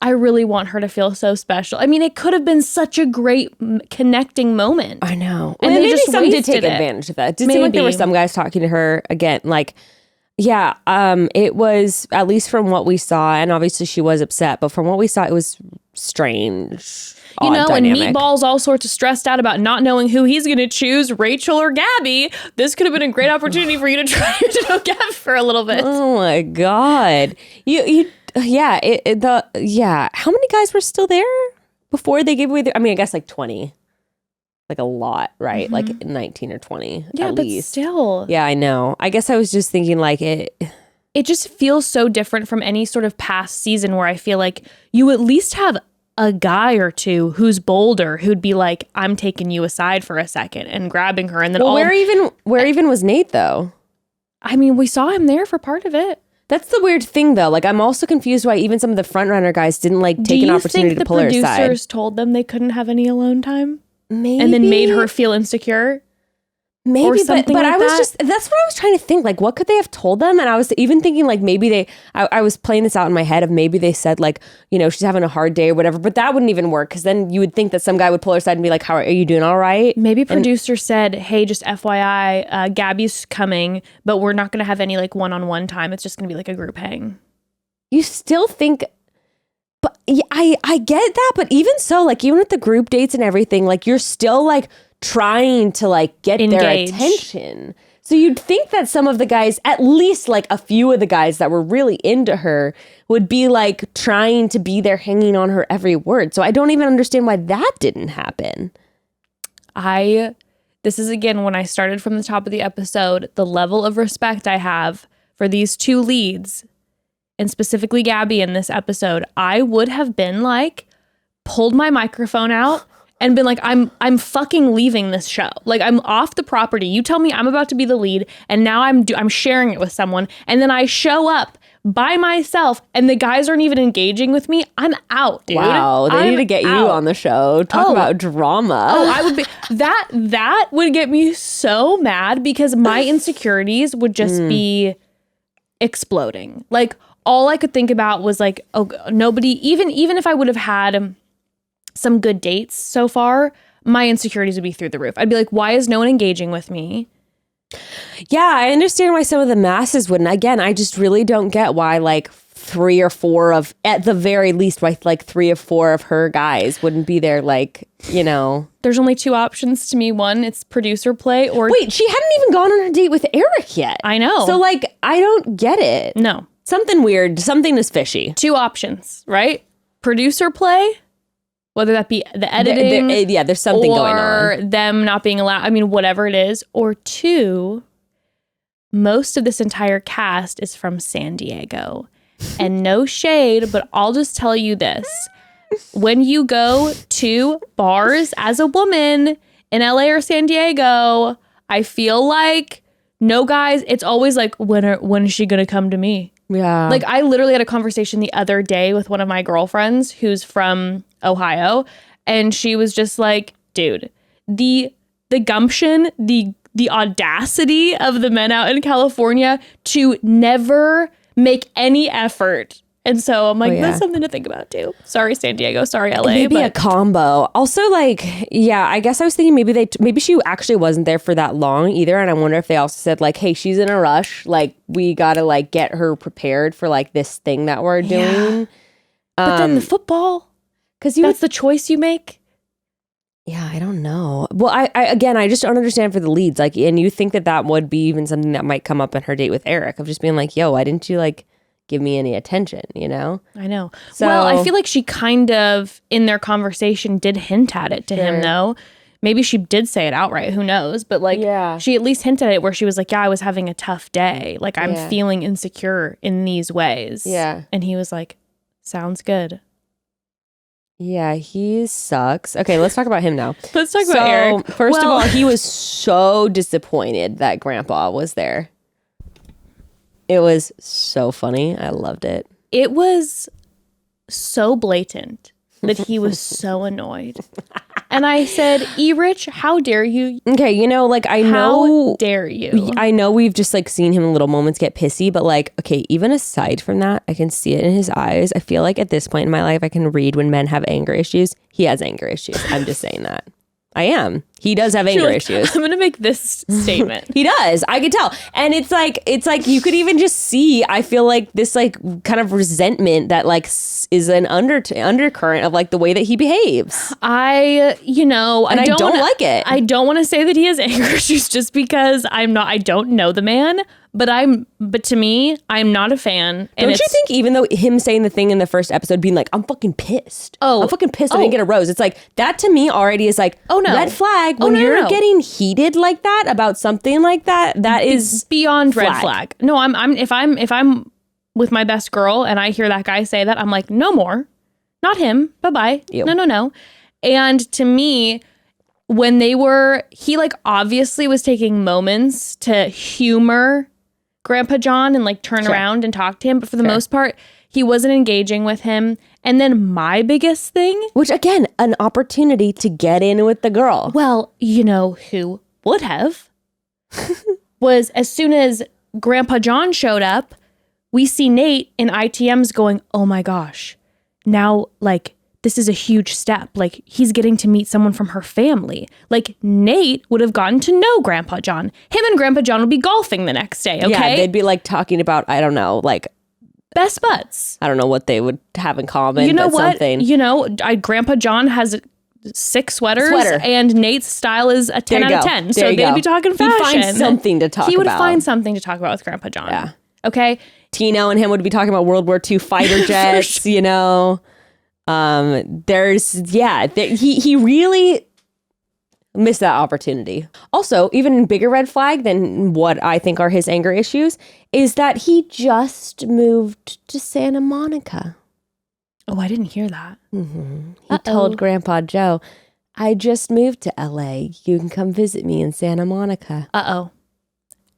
really want her to feel so special. I mean, it could have been such a great connecting moment. I know. And they just some did take wasted it. advantage of that. It did seem like there were some guys talking to her again, like, yeah, it was, at least from what we saw, and obviously she was upset, but from what we saw, it was strange. Dynamic. And Meatball's all sorts of stressed out about not knowing who he's going to choose, Rachel or Gabby. This could have been a great opportunity for you to try to know Gabby for a little bit. Oh my God. How many guys were still there before they gave away I guess like 20. Like a lot, right? Mm-hmm. Like 19 or 20 at least. Still. Yeah, I know. I guess I was just thinking like it just feels so different from any sort of past season where I feel like you at least have a guy or two who's bolder, who'd be like, I'm taking you aside for a second and grabbing her. And then where even was Nate though? I mean, we saw him there for part of it. That's the weird thing though. Like, I'm also confused why even some of the front runner guys didn't like take an opportunity to pull her aside. Do you think the producers told them they couldn't have any alone time? Maybe. And then made her feel insecure? Maybe, but like I was that. just, that's what I was trying to think. Like, what could they have told them? And I was even thinking, like, maybe I was playing this out in my head of maybe they said, like, you know, she's having a hard day or whatever, but that wouldn't even work because then you would think that some guy would pull her aside and be like, are you doing all right? Maybe producer said, hey, just FYI, Gabby's coming, but we're not going to have any like one-on-one time. It's just going to be like a group hang. You still think, but yeah, I get that. But even so, like, even with the group dates and everything, like, you're still like trying to like get Engage. their attention. So you'd think that some of the guys, at least like a few of the guys that were really into her would be like trying to be there hanging on her every word. So I don't even understand why that didn't happen. This is again, when I started from the top of the episode, the level of respect I have for these two leads and specifically Gabby in this episode, I would have been like, pulled my microphone out and been like, I'm fucking leaving this show. Like, I'm off the property. You tell me I'm about to be the lead, and now I'm sharing it with someone, and then I show up by myself, and the guys aren't even engaging with me. I'm out, dude. Wow, they need to get you on the show. Talk about drama. Oh, I would be that would get me so mad because my insecurities would just be exploding. Like, all I could think about was like, oh, nobody, even if I would have had some good dates so far, my insecurities would be through the roof. I'd be like, why is no one engaging with me? Yeah, I understand why some of the masses wouldn't. Again, I just really don't get why like 3 or 4 of, at the very least, why like 3 or 4 of her guys wouldn't be there, like, you know. There's only 2 options to me. One, it's producer play, or... Wait, she hadn't even gone on her date with Eric yet. I know. So like, I don't get it. No. Something weird. Something is fishy. 2 options, right? Producer play, whether that be the editing, there's something going on, or them not being allowed. I mean, whatever it is. Or 2, most of this entire cast is from San Diego, and no shade, but I'll just tell you this: when you go to bars as a woman in LA or San Diego, I feel like no guys. It's always like, when is she gonna come to me? Yeah. Like, I literally had a conversation the other day with one of my girlfriends who's from Ohio, and she was just like, dude, the gumption, the audacity of the men out in California to never make any effort. And so I'm like, that's something to think about too. Sorry, San Diego. Sorry, LA. Maybe a combo. Also, like, yeah, I guess I was thinking maybe she actually wasn't there for that long either. And I wonder if they also said like, hey, she's in a rush. Like, we got to like get her prepared for like this thing that we're doing. But then the football, because that's the choice you make. Yeah, I don't know. Well, I just don't understand for the leads. Like, and you think that would be even something that might come up in her date with Eric of just being like, yo, why didn't you like give me any attention, you know? I know. So, well, I feel like she kind of, in their conversation, did hint at it to him, though. Maybe she did say it outright. Who knows? But, like, she at least hinted at it where she was like, yeah, I was having a tough day. Like, I'm feeling insecure in these ways. Yeah. And he was like, sounds good. Yeah, he sucks. Okay, let's talk about him now. Let's talk about Eric. First of all, he was so disappointed that Grandpa was there. It was so funny. I loved it. It was so blatant that he was so annoyed. And I said, E-Rich, how dare you? Okay, you know, like, I know... How dare you? I know we've just, like, seen him in little moments get pissy, but, like, okay, even aside from that, I can see it in his eyes. I feel like at this point in my life, I can read when men have anger issues. He has anger issues. I'm just saying that. I am. He does have anger issues. I'm going to make this statement. He does. I could tell. And it's like you could even just see, I feel like this like kind of resentment that like is an undercurrent of like the way that he behaves. I don't like it. I don't want to say that he has anger issues just because I don't know the man, but to me, I'm not a fan. Don't you think even though him saying the thing in the first episode being like, I'm fucking pissed. I'm fucking pissed I didn't get a rose. It's like, that to me already is like, oh no, red flag. When you're getting heated like that about something like that, that is beyond red flag. No, if I'm with my best girl and I hear that guy say that, I'm like, no more. Not him. Bye-bye. Ew. No. And to me, when he like obviously was taking moments to humor Grandpa John and like turn around and talk to him. But for the most part, he wasn't engaging with him. And then my biggest thing. Which again, an opportunity to get in with the girl. Well, you know who would have? was as soon as Grandpa John showed up, we see Nate in ITMs going, oh my gosh, now like this is a huge step. Like he's getting to meet someone from her family. Like Nate would have gotten to know Grandpa John. Him and Grandpa John would be golfing the next day, okay? Yeah, they'd be like talking about, I don't know, like best buds. I don't know what they would have in common. You know but what? Something. You know, Grandpa John has 6 sweaters and Nate's style is a 10 out of 10. So they'd be talking fashion. He'd find something to talk about. He would find something to talk about with Grandpa John. Yeah. Okay? Tino and him would be talking about World War II fighter jets, you know. He really missed that opportunity. Also, even bigger red flag than what I think are his anger issues is that he just moved to Santa Monica. Oh, I didn't hear that. Mm-hmm. He told Grandpa Joe, I just moved to LA. You can come visit me in Santa Monica. Uh-oh.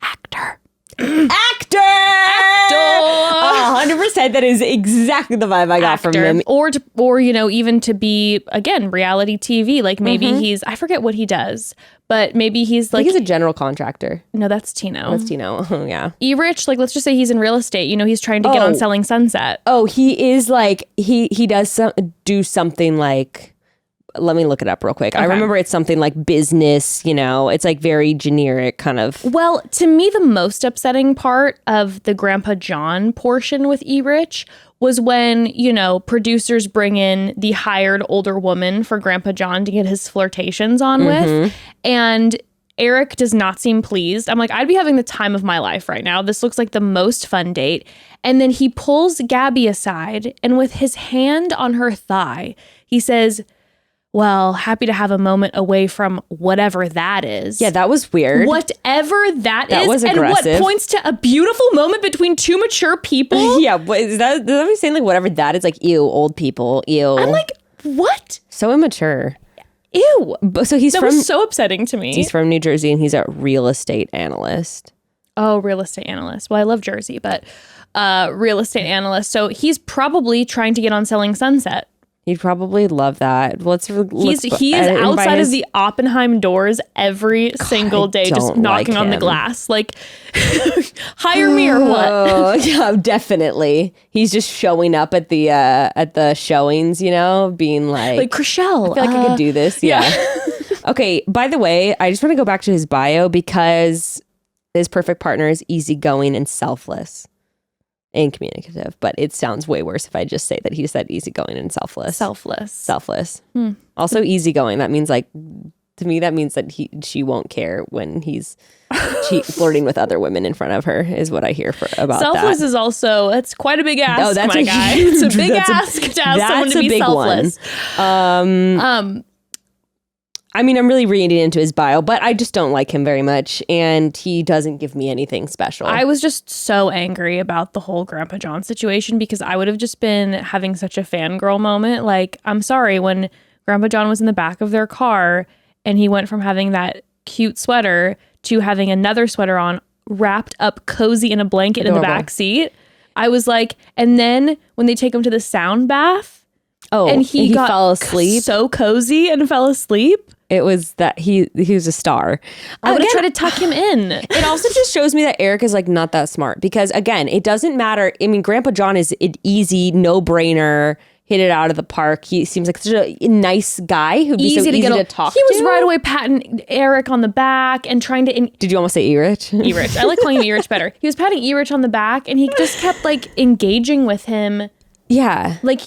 Actor. 100%. That is exactly the vibe I got from him. Or you know, even to be, again, reality TV. Like maybe he's, I forget what he does, but maybe he's like. I think he's a general contractor. No, that's Tino. That's Tino. Oh, yeah. E-Rich, like let's just say he's in real estate. You know, he's trying to get on Selling Sunset. Oh, he is like, he does do something like, let me look it up real quick. Okay. I remember it's something like business, you know, it's like very generic kind of. Well, to me, the most upsetting part of the Grandpa John portion with E-Rich was when, you know, producers bring in the hired older woman for Grandpa John to get his flirtations on with. And Eric does not seem pleased. I'm like, I'd be having the time of my life right now. This looks like the most fun date. And then he pulls Gabby aside and with his hand on her thigh, he says, well, happy to have a moment away from whatever that is. Yeah, that was weird. Whatever that is. Was aggressive. And what points to a beautiful moment between two mature people. Yeah, but is that what he's saying? Like, whatever that is, like, ew, old people, ew. I'm like, what? So immature. Ew. So that was so upsetting to me. He's from New Jersey and he's a real estate analyst. Oh, real estate analyst. Well, I love Jersey, but real estate analyst. So he's probably trying to get on Selling Sunset. He'd probably love that. He is outside of the Oppenheim doors every single day, just knocking on the glass. Like, hire me or what? Yeah, definitely. He's just showing up at the showings, you know, being like Chriselle. I feel like I could do this. Yeah. Okay. By the way, I just want to go back to his bio because his perfect partner is easygoing and selfless. And communicative, but it sounds way worse if I just say that he said easygoing and selfless. Selfless. Also easygoing. That means like, to me, that means that she won't care when he's flirting with other women in front of her is what I hear about selfless that. Is also, it's quite a big ask, that's my guy. It's a big ask to ask someone to be selfless. I mean, I'm really reading into his bio, but I just don't like him very much, and he doesn't give me anything special. I was just so angry about the whole Grandpa John situation because I would have just been having such a fangirl moment. Like, I'm sorry, when Grandpa John was in the back of their car and he went from having that cute sweater to having another sweater on, wrapped up cozy in a blanket in the back seat, I was like, and then when they take him to the sound bath, and he fell asleep, so cozy and fell asleep. It was that he was a star. I would have tried to tuck him in. It also just shows me that Eric is like not that smart because again, it doesn't matter. I mean, Grandpa John is an easy, no brainer, hit it out of the park. He seems like such a nice guy who'd be so easy to talk to. He was right away patting Eric on the back and trying to. Did you almost say E-Rich? E-Rich. I like calling him E-Rich better. He was patting E-Rich on the back and he just kept like engaging with him. Yeah. Like.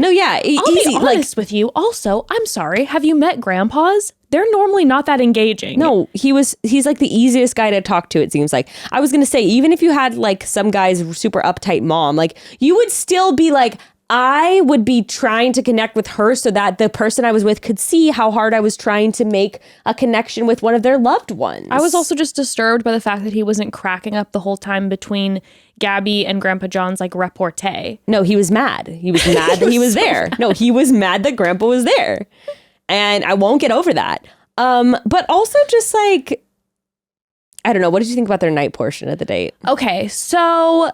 No, yeah, I'll be honest with you. Also, I'm sorry. Have you met grandpas? They're normally not that engaging. No, he's like the easiest guy to talk to, it seems like. I was going to say, even if you had like some guy's super uptight mom, like you would still be like, I would be trying to connect with her so that the person I was with could see how hard I was trying to make a connection with one of their loved ones. I was also just disturbed by the fact that he wasn't cracking up the whole time between Gabby and Grandpa John's like repartee. No, he was mad. He was mad that he was there. No, he was mad that Grandpa was there. And I won't get over that. But also just like, I don't know. What did you think about their night portion of the date? Okay, so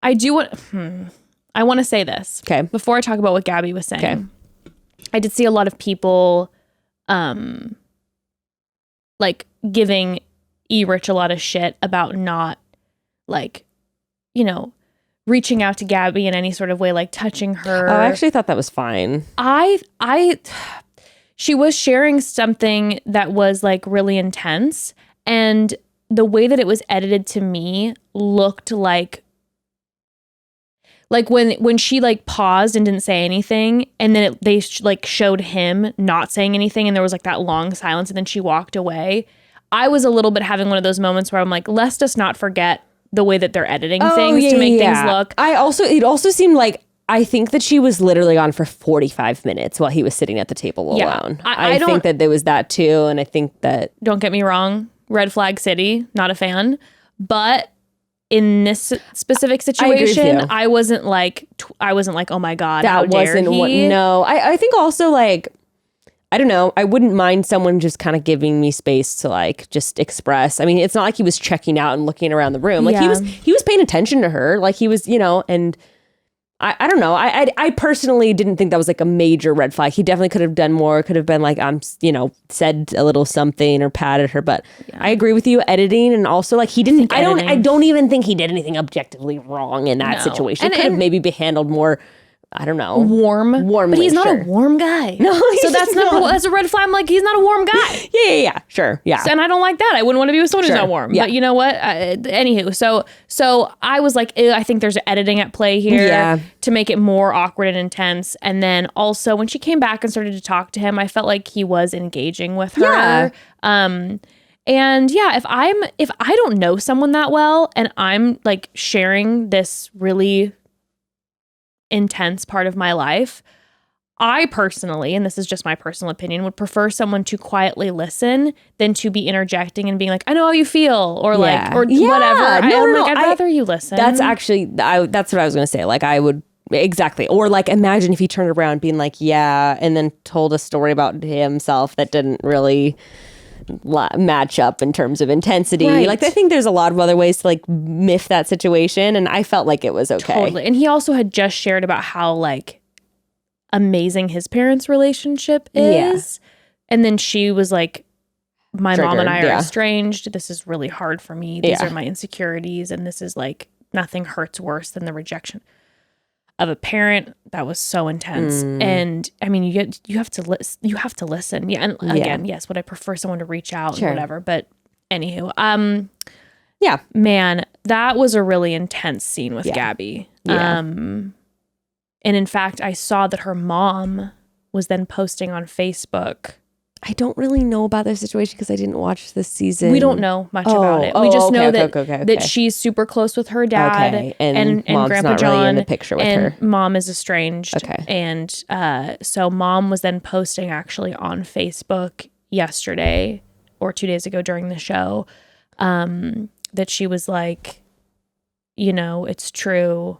I do want... I want to say this. Okay. Before I talk about what Gabby was saying. Okay. I did see a lot of people like giving E-Rich a lot of shit about not like, you know, reaching out to Gabby in any sort of way, like touching her. Oh, I actually thought that was fine. She was sharing something that was like really intense, and the way that it was edited to me looked like when she like paused and didn't say anything, and then they like showed him not saying anything, and there was like that long silence, and then she walked away. I was a little bit having one of those moments where I'm like, let's just not forget the way that they're editing things to make things look. It also seemed like, I think that she was literally on for 45 minutes while he was sitting at the table alone. I think that there was that too, and I think that... Don't get me wrong, red flag city, not a fan, but in this specific situation, I wasn't like, oh my God, how dare he? No, I think also like, I don't know, I wouldn't mind someone just kind of giving me space to like just express. I mean, it's not like he was checking out and looking around the room. Like he was paying attention to her. Like he was, you know, and I don't know. I personally didn't think that was like a major red flag. He definitely could have done more. Could have been like, you know, said a little something or patted her. But I agree with you, editing, and also like he didn't. I don't even think he did anything objectively wrong in that situation. It could have maybe been handled more. I don't know. Warmly, but he's not a warm guy. No, so that's a red flag. I'm like, he's not a warm guy. Yeah, sure, yeah. And I don't like that. I wouldn't want to be with someone who's not warm. Yeah. But you know what? Anywho, so I was like, I think there's editing at play here to make it more awkward and intense. And then also when she came back and started to talk to him, I felt like he was engaging with her. Yeah. And yeah, if I don't know someone that well and I'm like sharing this really intense part of my life, I personally, and this is just my personal opinion, would prefer someone to quietly listen than to be interjecting and being like, I know how you feel, or like, or whatever. I'd rather you listen. That's actually, that's what I was going to say. Like I would, exactly. Or like, imagine if he turned around being like, yeah, and then told a story about himself that didn't really match up in terms of intensity. Right. Like I think there's a lot of other ways to like miff that situation, and I felt like it was okay. Totally. And he also had just shared about how like amazing his parents' relationship is. And then she was like, my mom and I are estranged. This is really hard for me. These are my insecurities, and this is like, nothing hurts worse than the rejection of a parent. That was so intense. And I mean, you have to listen. Yeah. And again, yes, would I prefer someone to reach out and whatever, but anywho, man, that was a really intense scene with Gabby. And in fact, I saw that her mom was then posting on Facebook. I don't really know about their situation because I didn't watch this season. We don't know much about it. We just know that she's super close with her dad and Grandpa not John. Really in the picture with her. Mom is estranged. Okay. And so mom was then posting actually on Facebook yesterday or 2 days ago during the show that she was like, you know, it's true.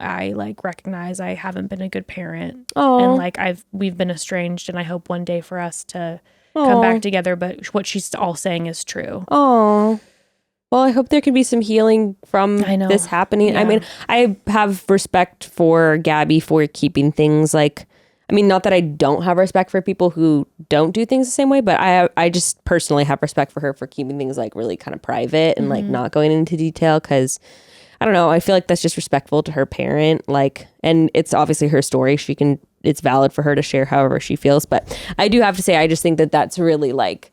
I like recognize I haven't been a good parent. And like we've been estranged, and I hope one day for us to come back together. But what she's all saying is true. Oh, well, I hope there can be some healing from this happening. Yeah. I mean, I have respect for Gabby for keeping things like, I mean, not that I don't have respect for people who don't do things the same way, but I just personally have respect for her for keeping things like really kind of private and like not going into detail, because I don't know. I feel like that's just respectful to her parent. Like, and it's obviously her story. It's valid for her to share however she feels. But I do have to say, I just think that that's really like,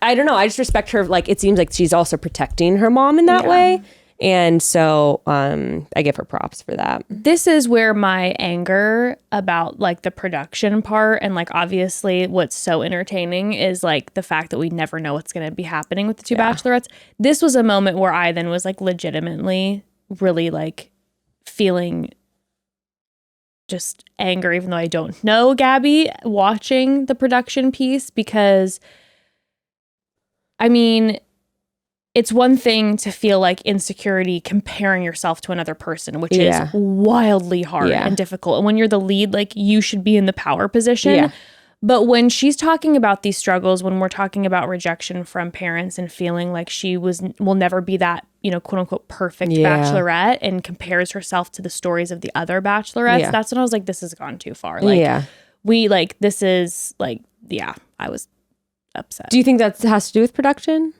I don't know. I just respect her. Like, it seems like she's also protecting her mom in that way. And so I give her props for that. This is where my anger about like the production part, and like obviously what's so entertaining is like the fact that we never know what's going to be happening with the two Bachelorettes. This was a moment where I then was like legitimately really like feeling just anger, even though I don't know Gabby, watching the production piece, because I mean, it's one thing to feel like insecurity comparing yourself to another person, which is wildly hard and difficult. And when you're the lead, like you should be in the power position. Yeah. But when she's talking about these struggles, when we're talking about rejection from parents and feeling like she will never be that, you know, quote unquote perfect bachelorette, and compares herself to the stories of the other bachelorettes, that's when I was like, this has gone too far. Like this is like, I was upset. Do you think that has to do with production?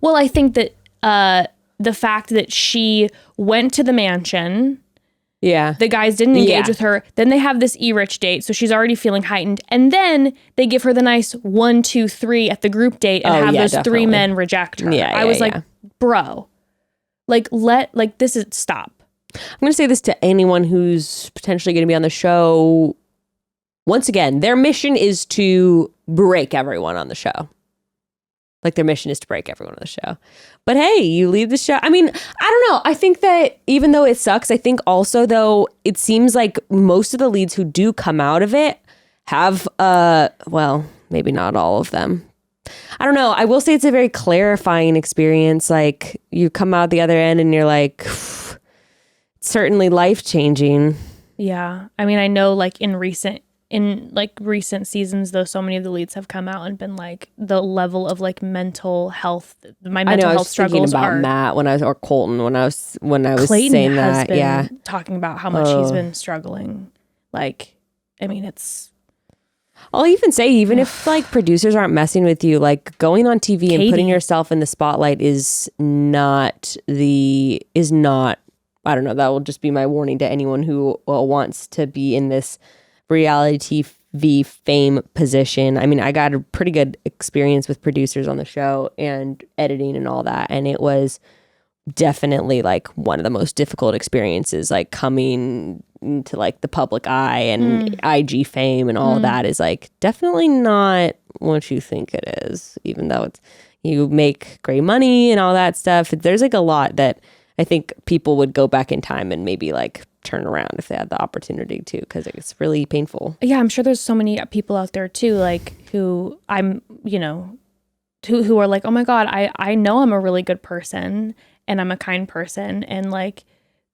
Well, I think that the fact that she went to the mansion, the guys didn't engage with her, then they have this E-Rich date, so she's already feeling heightened, and then they give her the nice 1, 2, 3 at the group date and have those definitely. 3 men reject her. I was like, bro, this is stop. I'm going to say this to anyone who's potentially going to be on the show. Once again, their mission is to break everyone on the show. Like, their mission is to break everyone on the show. But hey, you leave the show. I mean, I don't know. I think that even though it sucks, I think also, though, it seems like most of the leads who do come out of it have, well, maybe not all of them. I don't know. I will say it's a very clarifying experience. Like, you come out the other end and you're like, certainly life-changing. Yeah. I mean, I know like in recent seasons, though, so many of the leads have come out and been like, the level of like mental health, my mental health struggles about are. Matt or Colton when I was Clayton saying has that. been talking about how much he's been struggling. Like, I mean, it's. I'll even say, even if like producers aren't messing with you, like going on TV and putting yourself in the spotlight is not. I don't know. That will just be my warning to anyone who wants to be in this reality TV fame position. I mean, I got a pretty good experience with producers on the show and editing and all that. And it was definitely like one of the most difficult experiences, like coming into like the public eye and IG fame and all of that is like definitely not what you think it is, even though you make great money and all that stuff. There's like a lot that I think people would go back in time and maybe like turn around if they had the opportunity to, because it's really painful. Yeah, I'm sure there's so many people out there too, like who who are like, oh my God, I know I'm a really good person and I'm a kind person, and like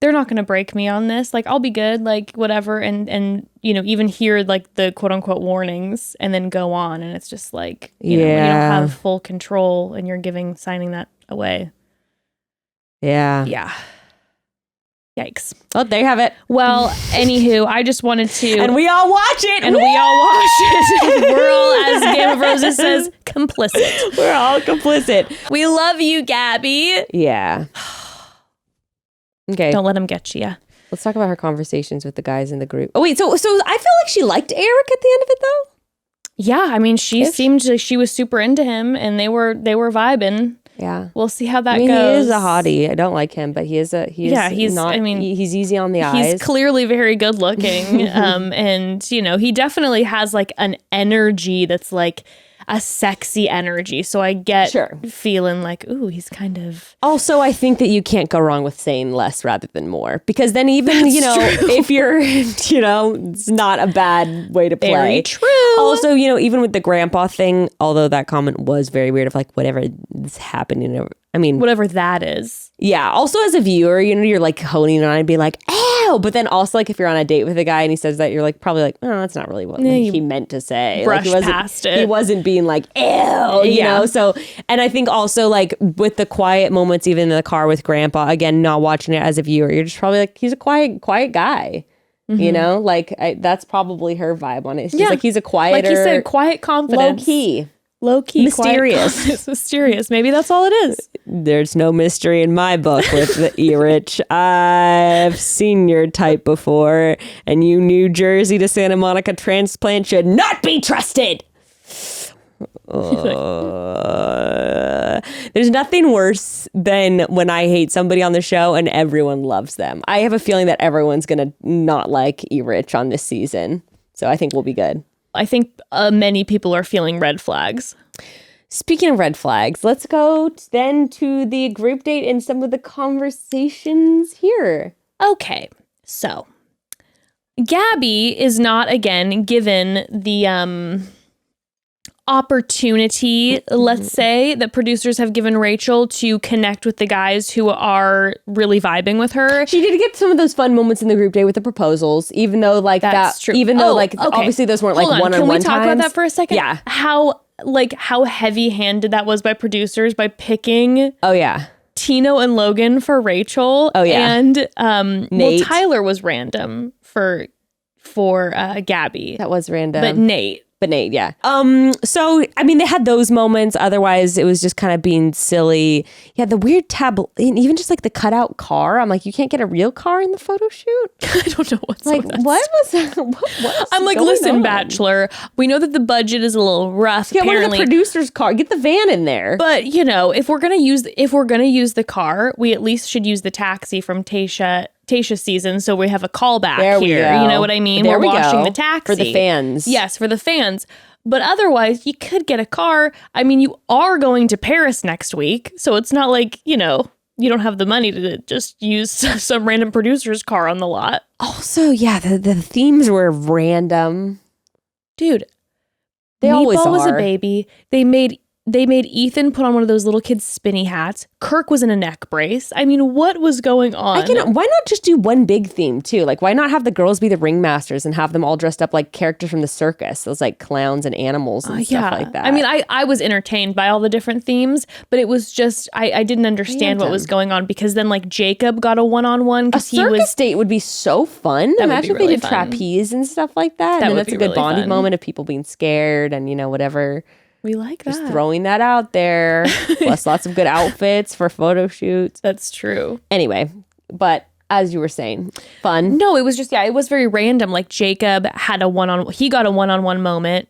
they're not going to break me on this. Like, I'll be good, like whatever. And even hear like the quote unquote warnings and then go on. And it's just like, you know, when you don't have full control and you're signing that away. Yeah. Yeah. Yikes. Oh, there you have it. Well, anywho, I just wanted to. And we all watch it. And we all watch it. We're all, as Game of Roses says, complicit. We're all complicit. We love you, Gabby. Yeah. Okay. Don't let him get you. Yeah. Let's talk about her conversations with the guys in the group. Oh, wait. So I feel like she liked Eric at the end of it, though. Yeah. I mean, she seemed like she was super into him and they were vibing. Yeah. We'll see how that goes. He is a hottie. I don't like him, but he's easy on the eyes. He's clearly very good looking. And he definitely has like an energy that's like a sexy energy. So I get feeling like, ooh, he's kind of. Also, I think that you can't go wrong with saying less rather than more, because then even, true. if you're, it's not a bad way to play. Very true. Also, even with the grandpa thing, although that comment was very weird of like, whatever is happening. I mean, whatever that is. Yeah. Also, as a viewer, you're like honing on and be like, ow. But then also, like, if you're on a date with a guy and he says that, you're like, probably like, oh, that's not really what he meant to say. Brush like, past it. He wasn't being like, ew, you know? So, and I think also, like, with the quiet moments, even in the car with grandpa, again, not watching it as a viewer, you're just probably like, he's a quiet guy. Mm-hmm. Like, that's probably her vibe on it. It's just like, he's a quieter. Like you said, quiet confidence. Low key, mysterious. It's mysterious. Maybe that's all it is. There's no mystery in my book with the E-Rich. I've seen your type before, and you New Jersey to Santa Monica transplant should not be trusted. There's nothing worse than when I hate somebody on the show and everyone loves them. I have a feeling that everyone's gonna not like E-Rich on this season, so I think we'll be good. I think many people are feeling red flags. Speaking of red flags, let's go then to the group date and some of the conversations here. Okay, so Gabby is not again given the opportunity, let's say, that producers have given Rachel to connect with the guys who are really vibing with her. She did get some of those fun moments in the group date with the proposals, even though like that's true. Even though obviously those weren't like one-on-one times. Can we talk about that for a second? Yeah. How heavy-handed that was by producers by picking Tino and Logan for Rachel. Oh yeah. And Nate. Tyler was random for Gabby. That was random. But Nate Finade, yeah. So I mean, they had those moments. Otherwise, it was just kind of being silly. Yeah, the weird and even just like the cutout car. I'm like, you can't get a real car in the photo shoot. I don't know what's like. What was that? What I'm like, listen, Bachelor. We know that the budget is a little rough. Get apparently. one of the producer's car. Get the van in there. But you know, if we're gonna use the car, we at least should use the taxi from Tayshia's season, so we have a callback there here. You know what I mean? There we're we washing go. the taxi For the fans. Yes, for the fans. But otherwise, you could get a car. I mean, you are going to Paris next week, so it's not like, you know, you don't have the money to just use some random producer's car on the lot. Also, yeah, the themes were random. Dude, they always Meatball are. was a baby. They made Ethan put on one of those little kids' spinny hats. Kirk was in a neck brace. I mean, what was going on? Why not just do one big theme too? Like, why not have the girls be the ringmasters and have them all dressed up like characters from the circus? Those like clowns and animals and stuff like that. I mean, I was entertained by all the different themes, but it was just, I didn't understand what was going on, because then like Jacob got a one-on-one. A circus date would be so fun. Imagine if they did trapeze and stuff like that. And then that's a good bonding moment of people being scared and, you know, whatever. We like that. Just throwing that out there. Plus lots of good outfits for photo shoots. That's true. Anyway, but as you were saying, fun. No, it was just, it was very random. Like Jacob had he got a one-on-one moment,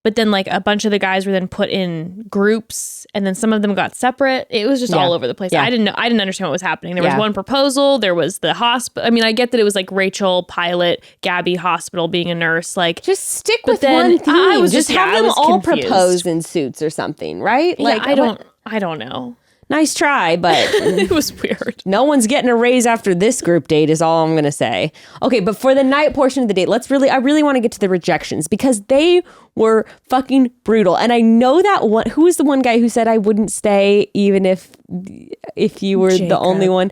but then like a bunch of the guys were then put in groups, and then some of them got separate. It was just all over the place. I didn't understand what was happening. There was one proposal. There was the hospital. I mean, I get that it was like Rachel, pilot, Gabby, hospital, being a nurse. Like, just stick with one theme. I was just have them all propose in suits or something, right? Like, I don't know. Nice try, but it was weird. No one's getting a raise after this group date is all I'm going to say. Okay, but for the night portion of the date, I really want to get to the rejections, because they were fucking brutal. And I know that one, who was the one guy who said I wouldn't stay even if you were the only one.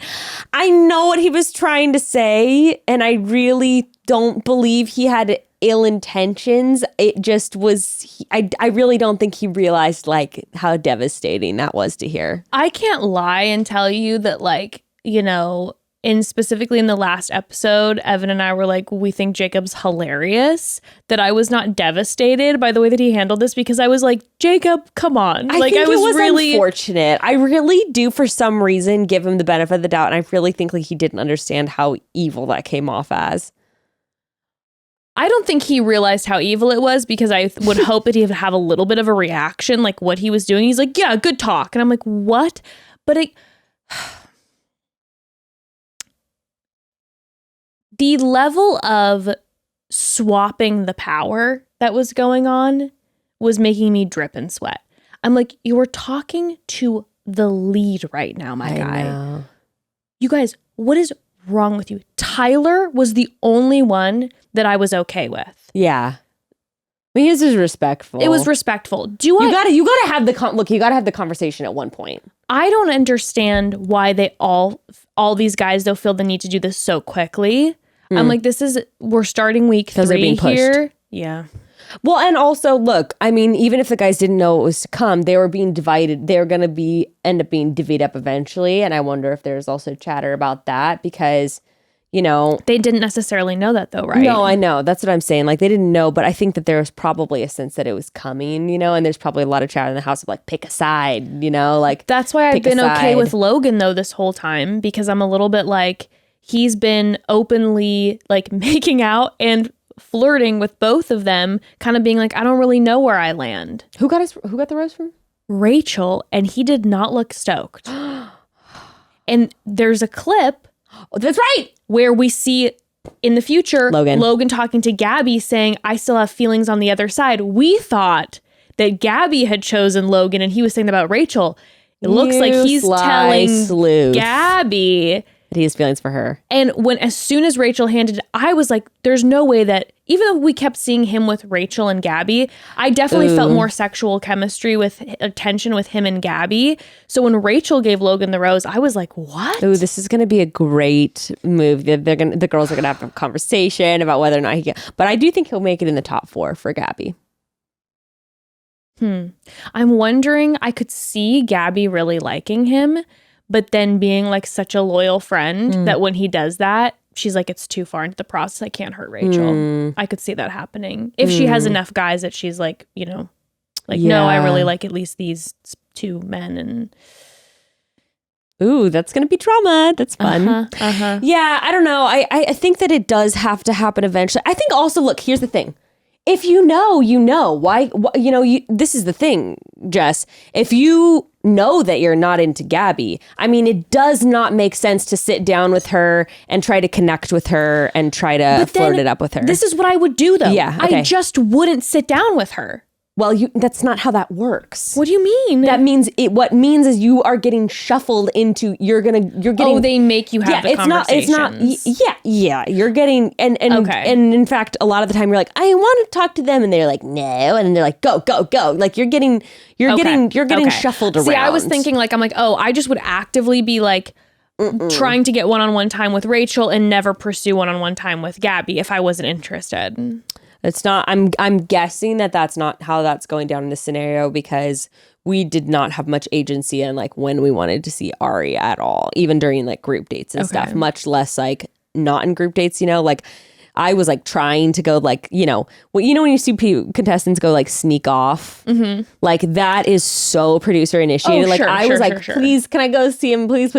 I know what he was trying to say, and I really don't believe he had ill intentions. It just was, I really don't think he realized like how devastating that was to hear. I can't lie and tell you that, like, you know, specifically in the last episode, Evan and I were like, we think Jacob's hilarious, that I was not devastated by the way that he handled this, because I was like, Jacob, come on. I think it was really unfortunate. I really do, for some reason, give him the benefit of the doubt, and I really think like he didn't understand how evil that came off as. I don't think he realized how evil it was, because I would hope that he would have a little bit of a reaction, like what he was doing. He's like, yeah, good talk. And I'm like, what? But the level of swapping the power that was going on was making me drip and sweat. I'm like, you were talking to the lead right now, my guy. Know. You guys, what is wrong with you? Tyler was the only one that I was okay with. Yeah. I mean, his is respectful. It was respectful. You gotta have the conversation at one point. I don't understand why they all these guys though feel the need to do this so quickly. I'm like, we're starting week 3 here. Yeah. Well, and also, look, I mean, even if the guys didn't know it was to come, they were being divided. They were going to end up being divvied up eventually. And I wonder if there's also chatter about that, because, you know. They didn't necessarily know that though, right? No, I know. That's what I'm saying. Like, they didn't know, but I think that there was probably a sense that it was coming, you know, and there's probably a lot of chatter in the house of like, pick a side, you know, like. That's why I've been okay with Logan though this whole time, because I'm a little bit like, he's been openly like making out and flirting with both of them, kind of being like, I don't really know where I land. Who got the rose from? Rachel, and he did not look stoked. And there's a clip. Oh, that's right. Where we see in the future Logan talking to Gabby saying, I still have feelings on the other side. We thought that Gabby had chosen Logan, and he was saying about Rachel. It looks like he's telling Gabby that he has feelings for her. And as soon as Rachel handed it, I was like, there's no way that, even though we kept seeing him with Rachel and Gabby, I definitely felt more sexual chemistry with attention with him and Gabby. So when Rachel gave Logan the rose, I was like, what? Oh, this is going to be a great move. The girls are going to have a conversation about whether or not he can. But I do think he'll make it in the top 4 for Gabby. I'm wondering, I could see Gabby really liking him, but then being like such a loyal friend that when he does that, she's like, it's too far into the process. I can't hurt Rachel. I could see that happening. If she has enough guys that she's like, you know, like, no, I really like at least these 2 men. And ooh, that's going to be drama. That's fun. Yeah, I don't know. I think that it does have to happen eventually. I think also, look, here's the thing. If you know, you know. Why you know, this is the thing, Jess. If you know that you're not into Gabby, I mean, it does not make sense to sit down with her and try to connect with her and try to flirt it up with her. This is what I would do, though. Yeah, okay. I just wouldn't sit down with her. Well, that's not how that works. What do you mean? That means what means is you are getting shuffled into. You're getting. Oh, they make you have the conversations. Yeah. You're getting and okay. And in fact, a lot of the time you're like, I want to talk to them, and they're like, no, and then they're like, go. Like you're getting shuffled around. See, I was thinking like, I'm like, oh, I just would actively be like. Trying to get one-on-one time with Rachel and never pursue one-on-one time with Gabby if I wasn't interested. It's not. I'm guessing that's not how that's going down in this scenario, because we did not have much agency in like when we wanted to see Ari at all, even during like group dates and stuff. Much less like not in group dates. You know, like I was like trying to go like, you know when you see contestants go like sneak off, like that is so producer initiated. Like I was like, please, can I go see him? Please,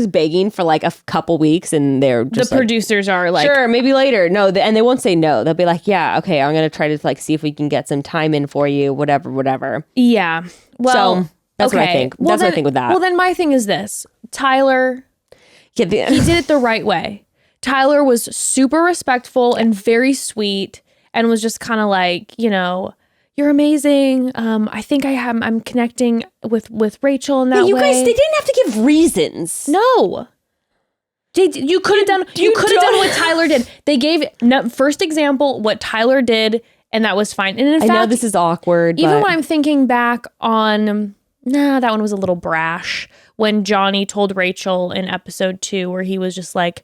begging for like a couple weeks, and they're just the producers are like, sure, maybe later. No, and they won't say no. They'll be like, yeah, okay, I'm gonna try to like see if we can get some time in for you, whatever. Yeah, well, so that's what I think. That's what I think with that. Well, then my thing is this: Tyler, he did it the right way. Tyler was super respectful and very sweet, and was just kind of like, you know, you're amazing. I think I'm connecting with Rachel in that way. You guys, they didn't have to give reasons. No. You could have done what Tyler did. They gave first example what Tyler did, and that was fine. And in fact, I know this is awkward. Even when I'm thinking back on, that one was a little brash. When Johnny told Rachel in episode 2, where he was just like,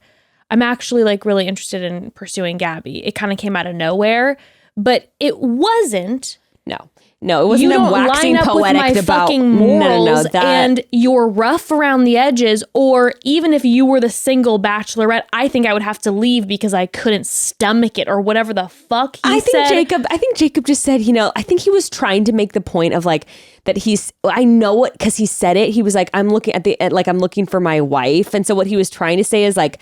I'm actually like really interested in pursuing Gabby. It kind of came out of nowhere, but it wasn't. No, it wasn't. You don't waxing line up poetic with my about fucking morals, that. And you're rough around the edges. Or even if you were the single Bachelorette, I think I would have to leave because I couldn't stomach it, or whatever the fuck he said. I think Jacob just said, you know, I think he was trying to make the point of like that I know it because he said it. He was like, I'm looking for my wife, and so what he was trying to say is like,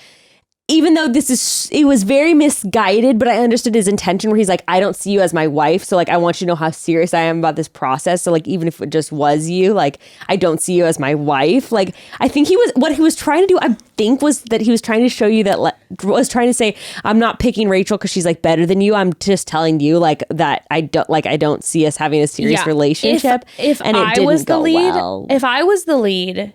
even though it was very misguided, but I understood his intention where he's like, I don't see you as my wife. So like, I want you to know how serious I am about this process. So like, even if it just was you, like, I don't see you as my wife. Like, I think what he was trying to do, I think, was that he was trying to show you was trying to say, I'm not picking Rachel because she's like better than you. I'm just telling you like that I don't see us having a serious relationship. If I was the lead,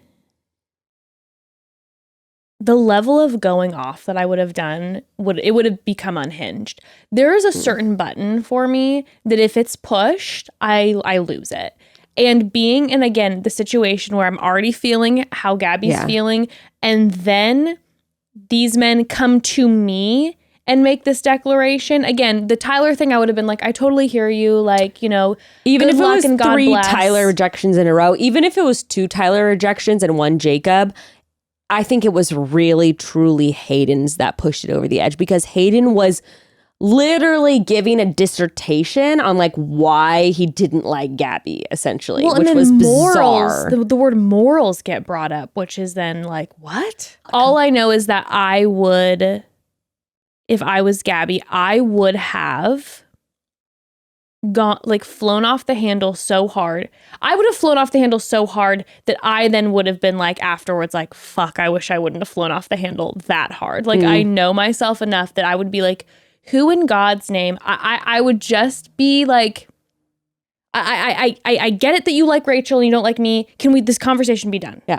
the level of going off that I would have done would have become unhinged. There is a certain button for me that if it's pushed, I lose it. And being in, again, the situation where I'm already feeling how Gabby's feeling, and then these men come to me and make this declaration. Again, the Tyler thing, I would have been like, I totally hear you. Like, you know, even if it was and God 3 bless. Tyler rejections in a row, even if it was 2 Tyler rejections and 1 Jacob, I think it was really, truly Hayden's that pushed it over the edge, because Hayden was literally giving a dissertation on like why he didn't like Gabby, essentially, which was bizarre. The word morals get brought up, which is then like, what? All I know is that if I was Gabby, I would have flown off the handle so hard. I would have flown off the handle so hard that I then would have been like afterwards, like, fuck, I wish I wouldn't have flown off the handle that hard. Like, I know myself enough that I would be like, who in God's name? I would just be like, I get it that you like Rachel and you don't like me. Can this conversation be done? Yeah.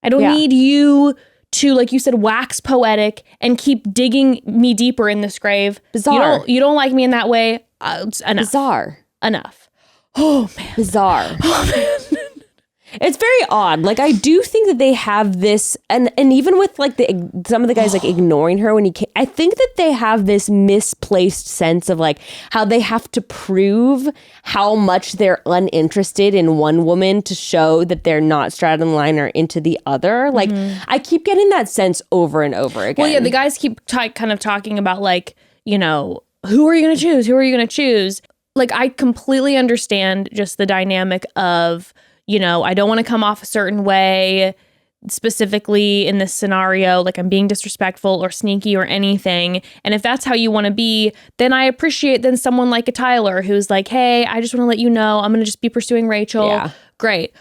I don't need you to, like you said, wax poetic and keep digging me deeper in this grave. Bizarre. You don't like me in that way. Enough. Bizarre. Enough. Oh, man. Bizarre. Oh, man. It's very odd. Like, I do think that they have this, and even with like some of the guys like ignoring her when he came, I think that they have this misplaced sense of like how they have to prove how much they're uninterested in one woman to show that they're not straddling the line or into the other. Like, I keep getting that sense over and over again. Well, yeah, the guys keep kind of talking about like, you know, who are you going to choose? Who are you going to choose? Like, I completely understand just the dynamic of, you know, I don't want to come off a certain way, specifically in this scenario, like I'm being disrespectful or sneaky or anything. And if that's how you want to be, then I appreciate then someone like a Tyler who's like, hey, I just want to let you know, I'm going to just be pursuing Rachel. Yeah. Great.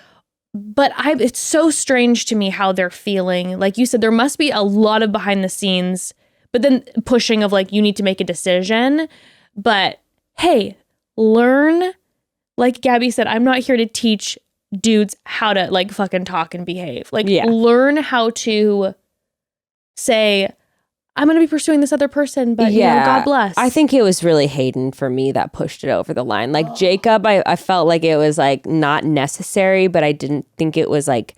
But it's so strange to me how they're feeling. Like you said, there must be a lot of behind the scenes, but then pushing of like, you need to make a decision. But hey, learn. Like Gabby said, I'm not here to teach dudes how to like fucking talk and behave. Like learn how to say, I'm going to be pursuing this other person, but you know, God bless. I think it was really Hayden for me that pushed it over the line. Like Jacob, I felt like it was like not necessary, but I didn't think it was like,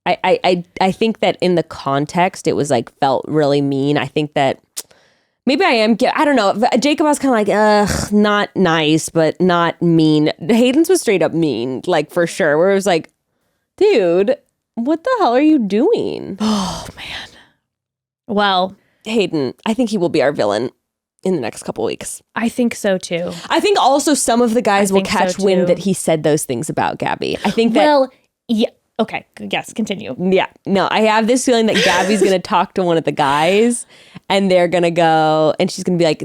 I think that in the context, it was like felt really mean. I think that maybe I don't know. Jacob was kind of like, ugh, not nice, but not mean. Hayden's was straight up mean, like for sure. Where it was like, dude, what the hell are you doing? Oh, man. Well, Hayden, I think he will be our villain in the next couple weeks. I think so too. I think also some of the guys will catch wind that he said those things about Gabby. I think that. Well, yeah. Okay. Yes. Continue. Yeah. No, I have this feeling that Gabby's going to talk to one of the guys and they're going to go and she's going to be like,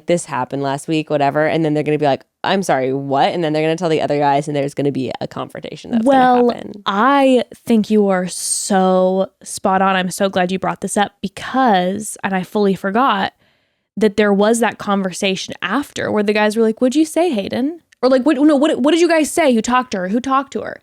this happened last week, whatever. And then they're going to be like, I'm sorry, what? And then they're going to tell the other guys and there's going to be a confrontation that's going to happen. I think you are so spot on. I'm so glad you brought this up because, and I fully forgot that there was that conversation after where the guys were like, what'd you say, Hayden? Or like, what did you guys say? Who talked to her? Who talked to her?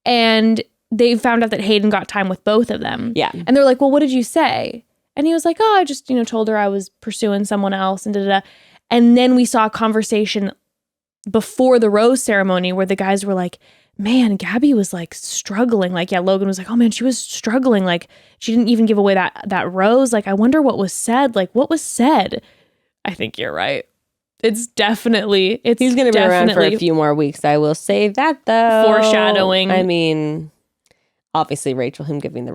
And they found out that Hayden got time with both of them. Yeah. And they're like, well, what did you say? And he was like, oh, I just, told her I was pursuing someone else and da-da-da. And then we saw a conversation before the rose ceremony where the guys were like, man, Gabby was like struggling. Like, yeah, Logan was like, oh man, she was struggling. Like she didn't even give away that rose. Like, I wonder what was said. Like what was said? I think you're right. He's going to be around for a few more weeks. I will say that though. Foreshadowing. I mean, obviously Rachel, giving him the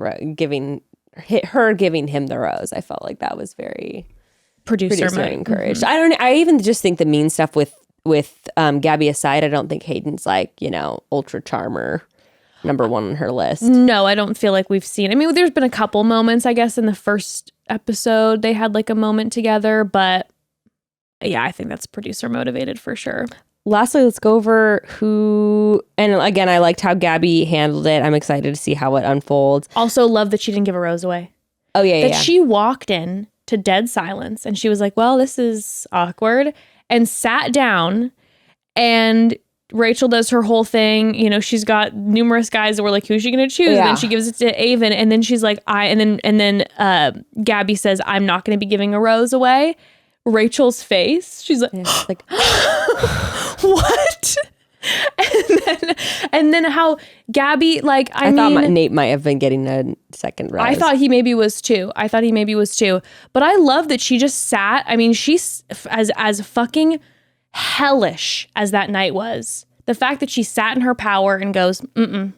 rose. I felt like that was very producer encouraged. Mm-hmm. I even just think the mean stuff with Gabby aside, I don't think Hayden's like, ultra charmer number one on her list. No, I don't feel like we've seen. I mean, there's been a couple moments, I guess, in the first episode they had like a moment together, but yeah, I think that's producer motivated for sure. Lastly, let's go over who, and again, I liked how Gabby handled it. I'm excited to see how it unfolds. Also love that she didn't give a rose away. Oh, yeah, That she walked in to dead silence and she was like, well, this is awkward, and sat down, and Rachel does her whole thing. She's got numerous guys that were like, who's she going to choose? Yeah. And then she gives it to Avon, and then she's like, and then Gabby says, I'm not going to be giving a rose away. Rachel's face, she's like, like what? And then how Gabby, like, I thought Nate might have been getting a second rose. I thought he maybe was too. But I love that she just sat. I mean, she's as fucking hellish as that night was. The fact that she sat in her power and goes, well,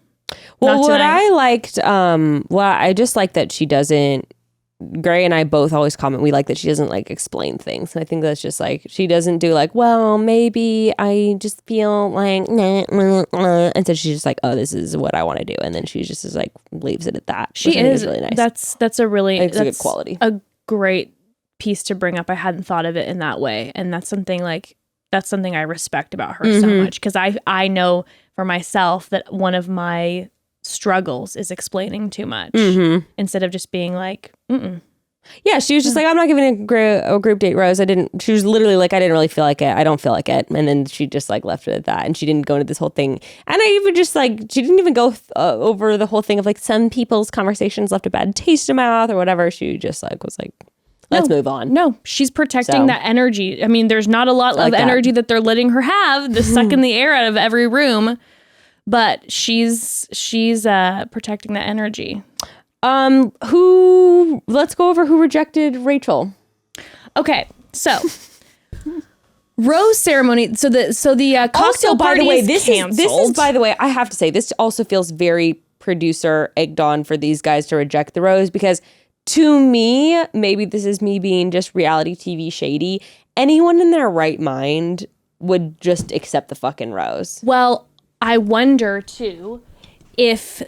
what I liked, I just like that she doesn't. Gray and I both always comment, we like that she doesn't like explain things. And I think that's just like, she doesn't do like, well, maybe I just feel like, and so she's just like, oh, this is what I want to do. And then she just is like, leaves it at that. She is really nice. That's a good quality. A great piece to bring up. I hadn't thought of it in that way. And that's something I respect about her so much. Cause I know for myself that one of my struggles is explaining too much instead of just being like, yeah, she was just like, I'm not giving a group date rose. She was literally like, I didn't really feel like it. I don't feel like it. And then she just like left it at that. And she didn't go into this whole thing. And I even just like, she didn't even go over the whole thing of like some people's conversations left a bad taste in my mouth or whatever. She just like was like, let's move on. No, she's protecting that energy. I mean, there's not a lot of energy that they're letting her have. They're sucking the air out of every room. But she's protecting that energy. Let's go over who rejected Rachel. Okay, so rose ceremony. So the cocktail by party the way, is this canceled. is by the way, I have to say, this also feels very producer egged on for these guys to reject the rose, because to me, maybe this is me being just reality TV shady, anyone in their right mind would just accept the fucking rose. Well, I wonder too if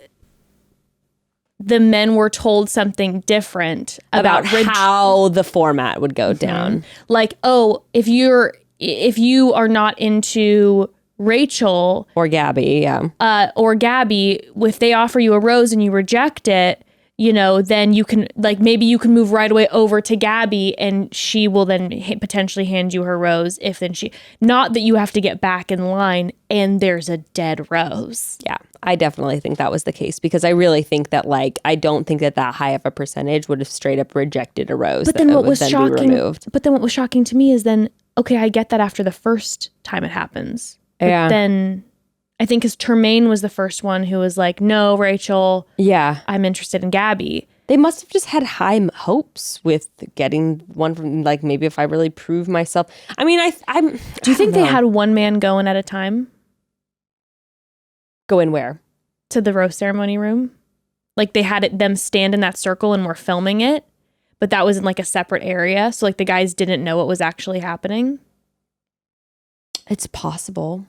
the men were told something different about how the format would go down. Like, oh, if you are not into Rachel or Gabby, or Gabby, if they offer you a rose and you reject it, you know, then you can, like, maybe you can move right away over to Gabby and she will then potentially hand you her rose. If then not that you have to get back in line and there's a dead rose. Yeah, I definitely think that was the case, because I really think that, like, I don't think that high of a percentage would have straight up rejected a rose. But then what was shocking to me is then, okay, I get that after the first time it happens. But then I think because Tremaine was the first one who was like, no, Rachel, I'm interested in Gabby. They must have just had high hopes with getting one from, like, maybe if I really prove myself. I mean, Do you think they had one man going at a time? Go in where? To the rose ceremony room. Like, they had them stand in that circle and were filming it, but that was in like a separate area. So like the guys didn't know what was actually happening. It's possible.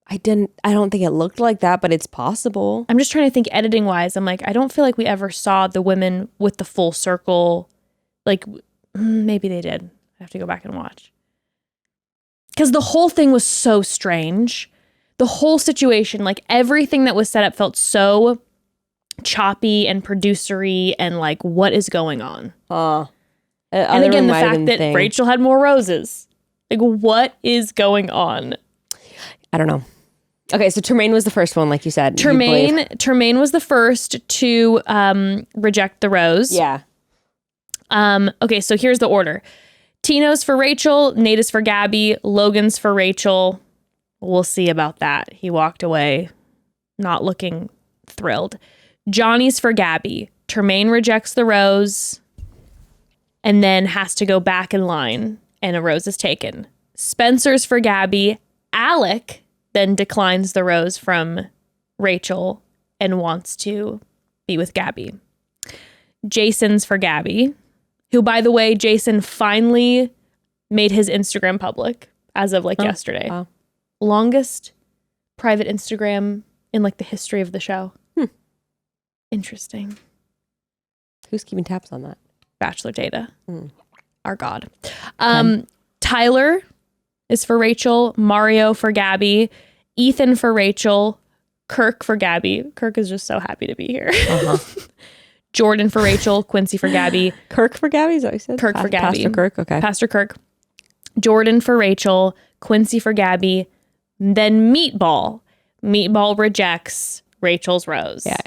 I don't think it looked like that, but it's possible. I'm just trying to think editing wise. I'm like, I don't feel like we ever saw the women with the full circle. Like, maybe they did. I have to go back and watch. Because the whole thing was so strange. The whole situation, like everything that was set up felt so choppy and producery and like, what is going on? And again, the fact that Rachel had more roses. Like, what is going on? I don't know. Okay, so Tremaine was the first one, like you said. Tremaine was the first to reject the rose. Yeah. Okay, so here's the order. Tino's for Rachel, Nate is for Gabby, Logan's for Rachel. We'll see about that. He walked away not looking thrilled. Johnny's for Gabby. Tremaine rejects the rose and then has to go back in line, and a rose is taken. Spencer's for Gabby. Alec then declines the rose from Rachel and wants to be with Gabby. Jason's for Gabby, who, by the way, Jason finally made his Instagram public as of like yesterday. Wow. Longest private Instagram in like the history of the show. Interesting. Who's keeping tabs on that? Bachelor data. Our God. Tyler is for Rachel, Mario for Gabby, Ethan for Rachel, Kirk for Gabby. Kirk is just so happy to be here. Jordan for Rachel, Quincy for Gabby. Kirk for Gabby, is that what you said? Kirk for Gabby. Pastor Kirk, okay. Pastor Kirk. Jordan for Rachel, Quincy for Gabby, then Meatball. Meatball rejects Rachel's rose. Yeah,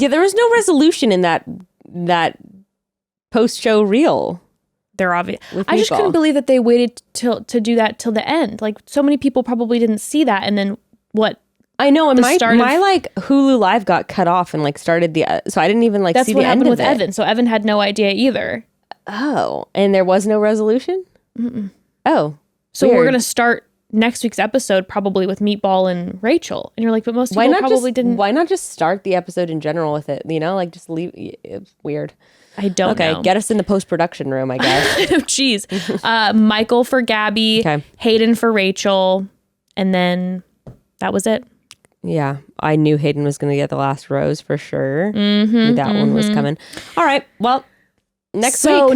there was no resolution in that post-show reel. They're obvious. I just couldn't believe that they waited to do that till the end. Like, so many people probably didn't see that, and then what? I know, and my like Hulu Live got cut off and like started so I didn't even like see the end of it. That's what happened with Evan. So Evan had no idea either. Oh, and there was no resolution? Mm-mm. Oh, so weird. We're gonna start next week's episode probably with Meatball and Rachel, and you're like, but most people probably didn't. Why not just start the episode in general with it? You know, like just leave. It's weird. I don't know. Okay, get us in the post-production room, I guess. Jeez. Michael for Gabby, Hayden for Rachel, and then that was it. Yeah, I knew Hayden was going to get the last rose for sure. That one was coming. All right, well, next week.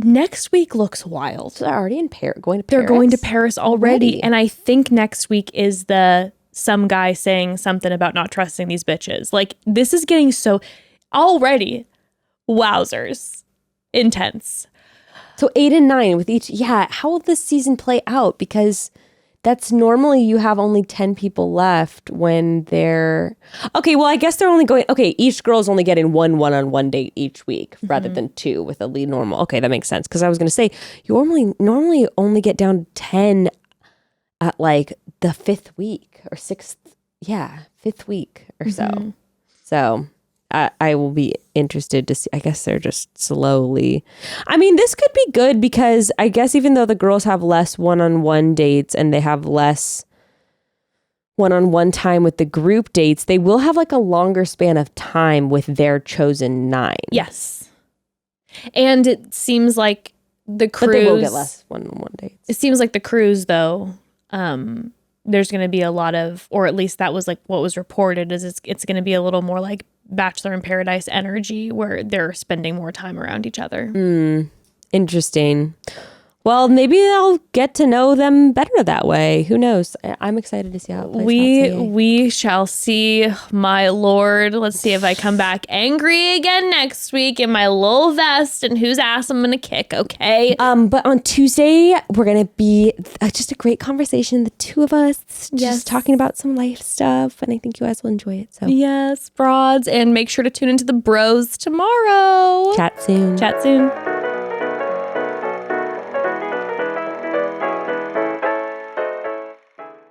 Next week looks wild. So they're already in Paris. They're going to Paris already. And I think next week is some guy saying something about not trusting these bitches. Like, this is getting so already, wowzers, intense. So 8 and 9 with each. Yeah, how will this season play out? Because that's normally you have only 10 people left when they're okay. Well, I guess they're only going. Okay, each girl's only getting one-on-one date each week rather than 2 with a lead normal. Okay, that makes sense because I was going to say you normally only get down to 10 at like the 5th week or 6th. Yeah, 5th week or so. So I will be interested to see. I guess they're just slowly. I mean, this could be good because I guess even though the girls have less one-on-one dates and they have less one-on-one time with the group dates, they will have like a longer span of time with their chosen 9. Yes. And it seems like the cruise... But they will get less one-on-one dates. It seems like the cruise, though, there's going to be a lot of, or at least that was like what was reported, is it's going to be a little more like Bachelor in Paradise energy where they're spending more time around each other. Interesting. Well, maybe I'll get to know them better that way. Who knows? I'm excited to see how it plays out. We shall see, my lord. Let's see if I come back angry again next week in my little vest and whose ass I'm gonna kick. Okay. But on Tuesday we're gonna be just a great conversation, the two of us, just talking about some life stuff, and I think you guys will enjoy it. So yes, broads, and make sure to tune into the bros tomorrow. Chat soon.